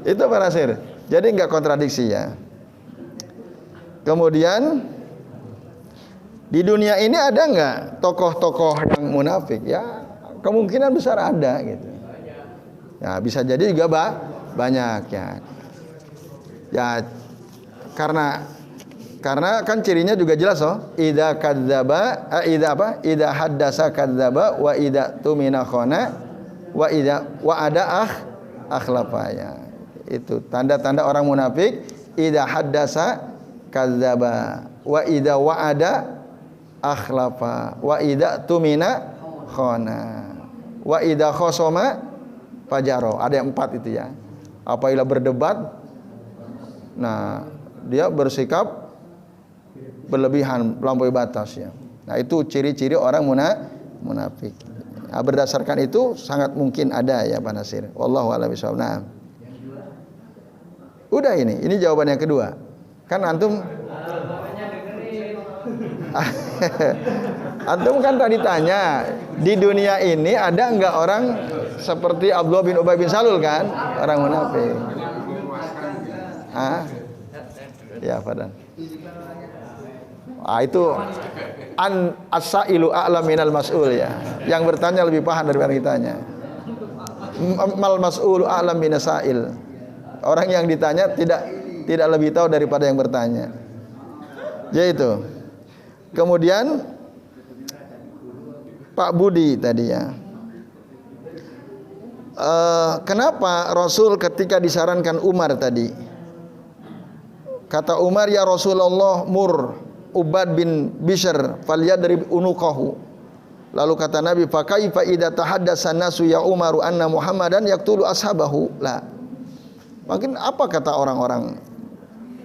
Itu Pak Nasir. Jadi enggak kontradiksi ya. Kemudian di dunia ini ada enggak tokoh-tokoh yang munafik? Ya, kemungkinan besar ada gitu. Ya, bisa jadi juga banyak ya. Ya, karena kan cirinya juga jelas idza kadzdzaba idza haddasa kadzdzaba wa idza tumina khana wa idza wa'ada akhlafa ya. Itu tanda-tanda orang munafik, idza haddasa kadzdzaba wa idza wa'ada akhlafa wa idza tumina khana wa idza khosoma fajaro. Ada yang 4 itu ya. Apabila berdebat, nah dia bersikap berlebihan, melampaui batas ya. Nah, itu ciri-ciri orang munafik. Nah, berdasarkan itu sangat mungkin ada ya Pak Nasir. Wallahu a'lam bishawab. Nah. Udah ini jawaban yang kedua. Kan antum Antum kan tadi tanya, di dunia ini ada enggak orang seperti Abdullah bin Ubay bin Salul kan? Orang munafik. Ah? Ya, Fadan. Itu as-sailu a'lam minal mas'ul ya. Yang bertanya lebih paham daripada yang ditanya. Mal mas'ulu a'lam minas sa'il. Orang yang ditanya tidak lebih tahu daripada yang bertanya. Yaitu. Kemudian Pak Budi tadi ya. Kenapa Rasul ketika disarankan Umar tadi? Kata Umar, ya Rasulullah, mur Ubad bin Bishr falyadrib unuqahu. Lalu kata Nabi, fa kaifa idza tahaddasa nasu ya Umaru anna Muhammadan yaqtulu ashabahu? La. Mungkin apa kata orang-orang,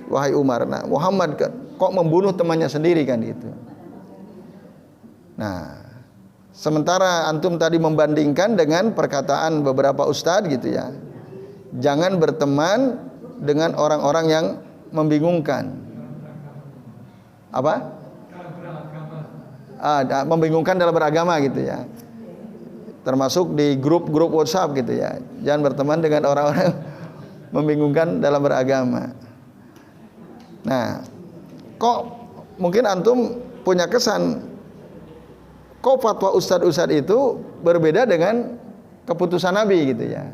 wahai Umar, nah Muhammad kok membunuh temannya sendiri kan gitu. Nah, sementara antum tadi membandingkan dengan perkataan beberapa ustadz gitu ya. Jangan berteman dengan orang-orang yang membingungkan. Apa? Membingungkan dalam beragama gitu ya. Termasuk di grup-grup WhatsApp gitu ya. Jangan berteman dengan orang-orang membingungkan dalam beragama. Nah, kok mungkin antum punya kesan, kok fatwa ustadz-ustadz itu berbeda dengan keputusan Nabi gitu ya.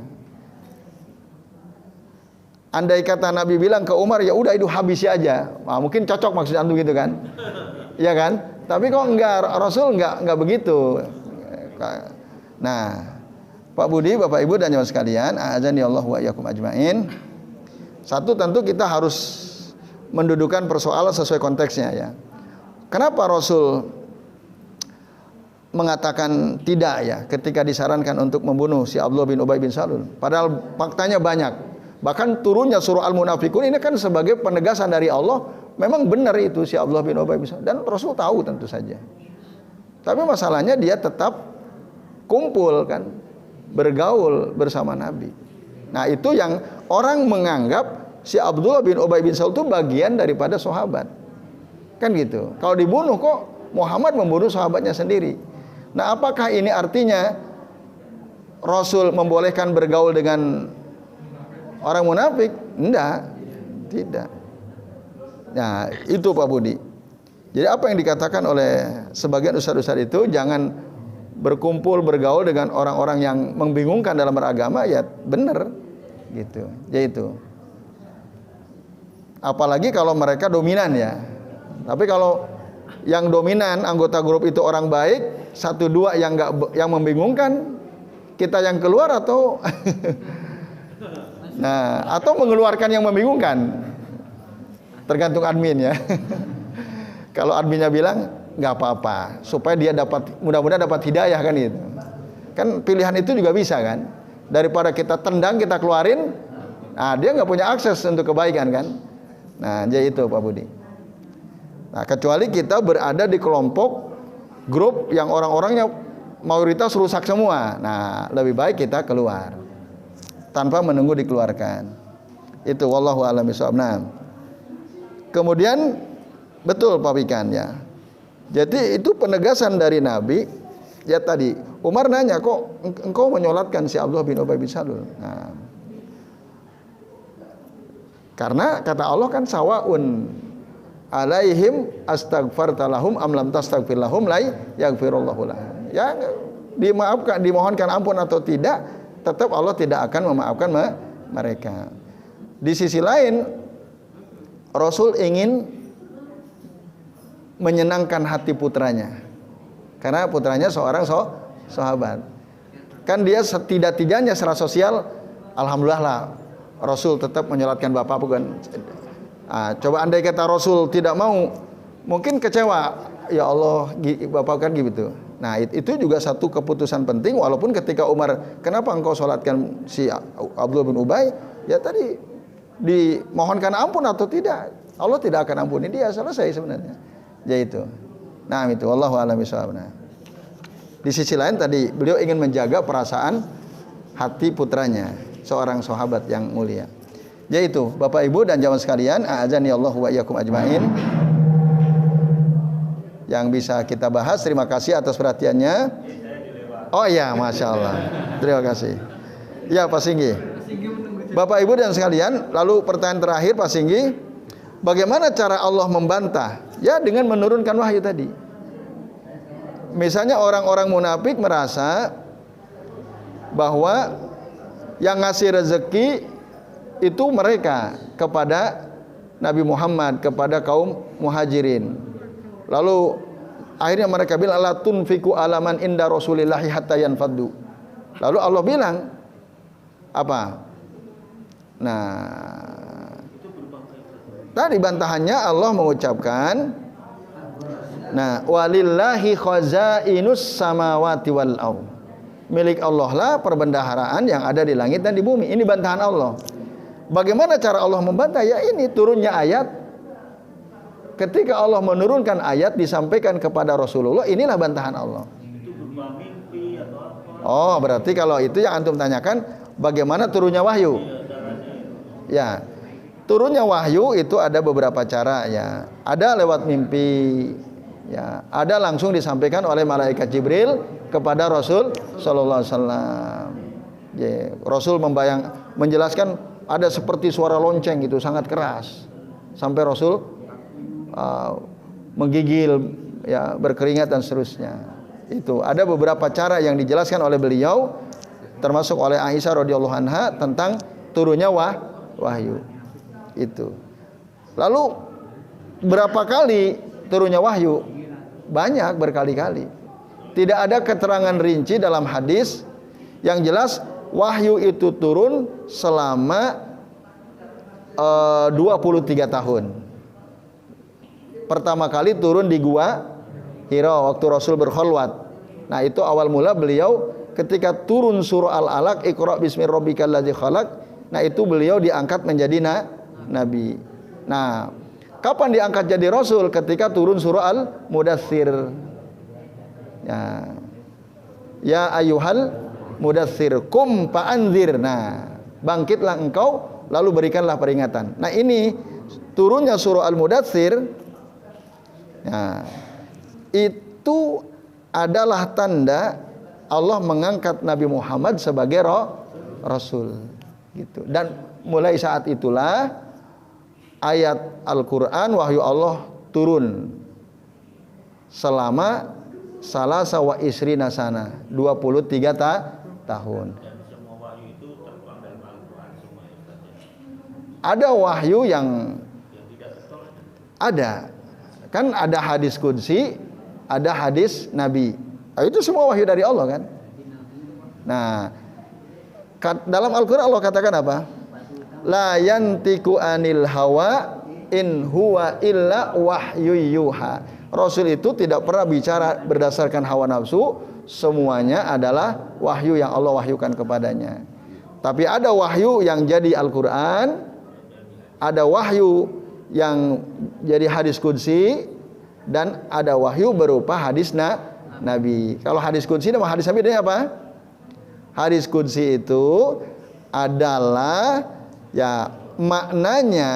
Andai kata Nabi bilang ke Umar, ya udah itu habisi aja. Nah, mungkin cocok maksud antum gitu kan? Iya kan? Tapi kok enggak, Rasul enggak begitu. Nah, Pak Budi, Bapak Ibu dan jemaah sekalian, a'adzani Allah wa iyyakum ajmain. Satu, tentu kita harus mendudukan persoalan sesuai konteksnya ya. Kenapa Rasul mengatakan tidak ya ketika disarankan untuk membunuh si Abdullah bin Ubay bin Salul? Padahal faktanya banyak. Bahkan turunnya surah Al-Munafikun ini kan sebagai penegasan dari Allah, memang benar itu si Abdullah bin Ubay bin Salul, dan Rasul tahu tentu saja. Tapi masalahnya dia tetap kumpul kan, bergaul bersama Nabi. Nah, itu yang orang menganggap si Abdullah bin Ubay bin Salul itu bagian daripada sahabat. Kan gitu. Kalau dibunuh kok Muhammad membunuh sahabatnya sendiri. Nah, apakah ini artinya Rasul membolehkan bergaul dengan orang munafik? Enggak. Tidak. Nah, itu Pak Budi. Jadi apa yang dikatakan oleh sebagian ustadz-ustadz itu, jangan berkumpul bergaul dengan orang-orang yang membingungkan dalam beragama, ya benar gitu. Yaitu. Apalagi kalau mereka dominan ya. Tapi kalau yang dominan anggota grup itu orang baik, satu dua yang yang membingungkan, kita yang keluar atau nah, atau mengeluarkan yang membingungkan, tergantung admin ya. Kalau adminnya bilang nggak apa-apa, supaya dia dapat, mudah-mudahan dapat hidayah kan itu. Kan pilihan itu juga bisa kan. Daripada kita tendang, kita keluarin, nah dia nggak punya akses untuk kebaikan kan. Nah, jadi itu Pak Budi. Nah, kecuali kita berada di kelompok grup yang orang-orangnya mayoritas rusak semua. Nah, lebih baik kita keluar tanpa menunggu dikeluarkan. Itu wallahu a'lam bishawab. Nah, kemudian betul Pak Wikan ya. Jadi itu penegasan dari Nabi. Ya tadi Umar nanya, kok engkau menyolatkan si Abdullah bin Ubay bin Salul? Nah, karena kata Allah kan sawaun alaihim astaghfarta lahum am lam tastaghfir lahum la yaghfirullahu lahum. Ya dimaafkan, dimohonkan ampun atau tidak, tetap Allah tidak akan memaafkan mereka. Di sisi lain, Rasul ingin menyenangkan hati putranya, karena putranya seorang sahabat. Kan dia setidak-tidaknya secara sosial, alhamdulillah lah, Rasul tetap menyolatkan bapak bukan. Coba andai kata Rasul tidak mau, mungkin kecewa. Ya Allah, bapak kan gitu. Nah, itu juga satu keputusan penting. Walaupun ketika Umar, kenapa engkau sholatkan si Abdullah bin Ubay? Ya tadi dimohonkan ampun atau tidak, Allah tidak akan ampuni dia, selesai sebenarnya. Ya itu. Nah itu, wallahu a'lam bishawab. Nah, di sisi lain tadi beliau ingin menjaga perasaan hati putranya, seorang sahabat yang mulia. Yaitu Bapak Ibu dan jamaah sekalian, a'adzani Allah wa iyyakum ajmain. yang bisa kita bahas. Terima kasih atas perhatiannya. Oh iya, Masya Allah. Terima kasih. Ya Pak Singgi. Bapak Ibu dan sekalian, lalu pertanyaan terakhir Pak Singgi, bagaimana cara Allah membantah? Ya dengan menurunkan wahyu tadi. Misalnya orang-orang munafik merasa bahwa yang ngasih rezeki itu mereka kepada Nabi Muhammad, kepada kaum muhajirin. Lalu akhirnya mereka bilang la tunfiku alaman inda rasulillahi hatta yanfaddu. Lalu Allah bilang apa? Nah, tadi bantahannya Allah mengucapkan, nah, walillahi khazainus samawati wal ardh. Milik Allah lah perbendaharaan yang ada di langit dan di bumi. Ini bantahan Allah. Bagaimana cara Allah membantah? Ya ini turunnya ayat. Ketika Allah menurunkan ayat disampaikan kepada Rasulullah, inilah bantahan Allah. Oh, berarti kalau itu yang antum tanyakan, bagaimana turunnya wahyu? Ya, turunnya wahyu itu ada beberapa cara ya. Ada lewat mimpi, ya. Ada langsung disampaikan oleh malaikat Jibril kepada Rasul Sallallahu Alaihi Wasallam. Ya, Rasul menjelaskan ada seperti suara lonceng itu sangat keras, sampai Rasul menggigil, ya, berkeringat dan seterusnya. Itu ada beberapa cara yang dijelaskan oleh beliau, termasuk oleh Aisyah radhiyallahu anha tentang turunnya wahyu itu. Lalu berapa kali turunnya wahyu? Banyak, berkali-kali. Tidak ada keterangan rinci dalam hadis. Yang jelas wahyu itu turun selama 23 tahun. Pertama kali turun di Gua Hira waktu Rasul berkholwat. Nah, itu awal mula beliau ketika turun surah Al-Alaq, Iqra bismi rabbikal ladzi khalaq. Nah, itu beliau diangkat menjadi nabi. Nah, kapan diangkat jadi rasul? Ketika turun surah Al-Mudatsir. Ya ayyuhal mudatsir kum fa'anzir. Nah, bangkitlah engkau lalu berikanlah peringatan. Nah, ini turunnya surah Al-Mudatsir. Nah, itu adalah tanda Allah mengangkat Nabi Muhammad sebagai rasul gitu. Dan mulai saat itulah ayat Al-Qur'an wahyu Allah turun selama salasa wa isrina sana, 23 tahun. Dan semua wahyu itu terbang dari Al-Quran semua ya, Ada wahyu yang tidak betul. ada. Kan ada hadis qudsi, ada hadis nabi. Itu semua wahyu dari Allah kan? Nah, dalam Al-Quran Allah katakan apa? La yantiku anil hawa in huwa illa wahyu yuha. Rasul itu tidak pernah bicara berdasarkan hawa nafsu, semuanya adalah wahyu yang Allah wahyukan kepadanya. Tapi ada wahyu yang jadi Al-Quran, ada wahyu yang jadi hadis qudsi, dan ada wahyu berupa hadis Nabi. Kalau hadis qudsi sama hadis Nabi ini apa? Hadis qudsi itu adalah ya maknanya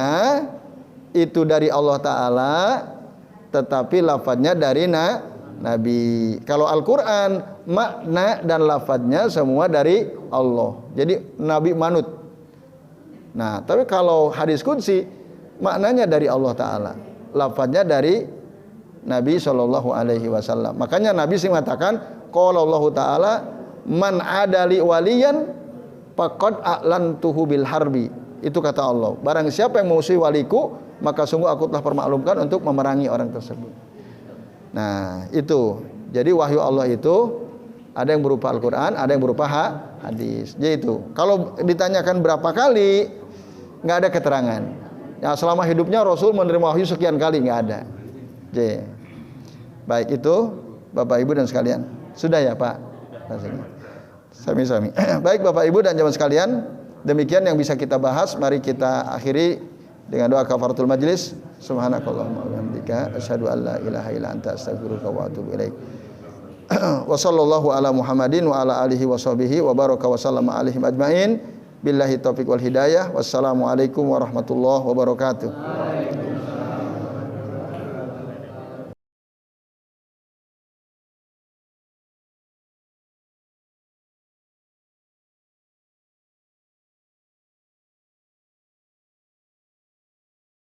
itu dari Allah Ta'ala, tetapi lafadznya dari Nabi. Kalau Al-Quran makna dan lafadznya semua dari Allah. Jadi Nabi manut. Nah, tapi kalau hadis qudsi maknanya dari Allah Ta'ala, lafadznya dari Nabi Shallallahu Alaihi Wasallam. Makanya Nabi sih mengatakan, qala Allah Ta'ala, man adali waliyan faqad a'lantuhu bil harbi. Itu kata Allah. Barang siapa yang memusuhi waliku, maka sungguh aku telah permaklumkan untuk memerangi orang tersebut. Nah, itu. Jadi wahyu Allah itu ada yang berupa Al-Quran, ada yang berupa hadis. Jadi itu. Kalau ditanyakan berapa kali, nggak ada keterangan. Ya, selama hidupnya Rasul menerima wahyu sekian kali, nggak ada. Jadi, baik itu Bapak Ibu dan sekalian. Sudah ya Pak? Sami-sami. Baik Bapak Ibu dan jamaah sekalian, demikian yang bisa kita bahas. Mari kita akhiri dengan doa kafaratul majlis. Subhanakallahumma wa bihamdika asyhadu an la ilaha illa anta astaghfiruka wa atubu ilaik. Wa sallallahu ala Muhammadin wa ala alihi wa sahbihi wa baraka wa sallama alaihim ajmain. Billahi taufiq wal hidayah. Wassalamualaikum warahmatullahi wabarakatuh.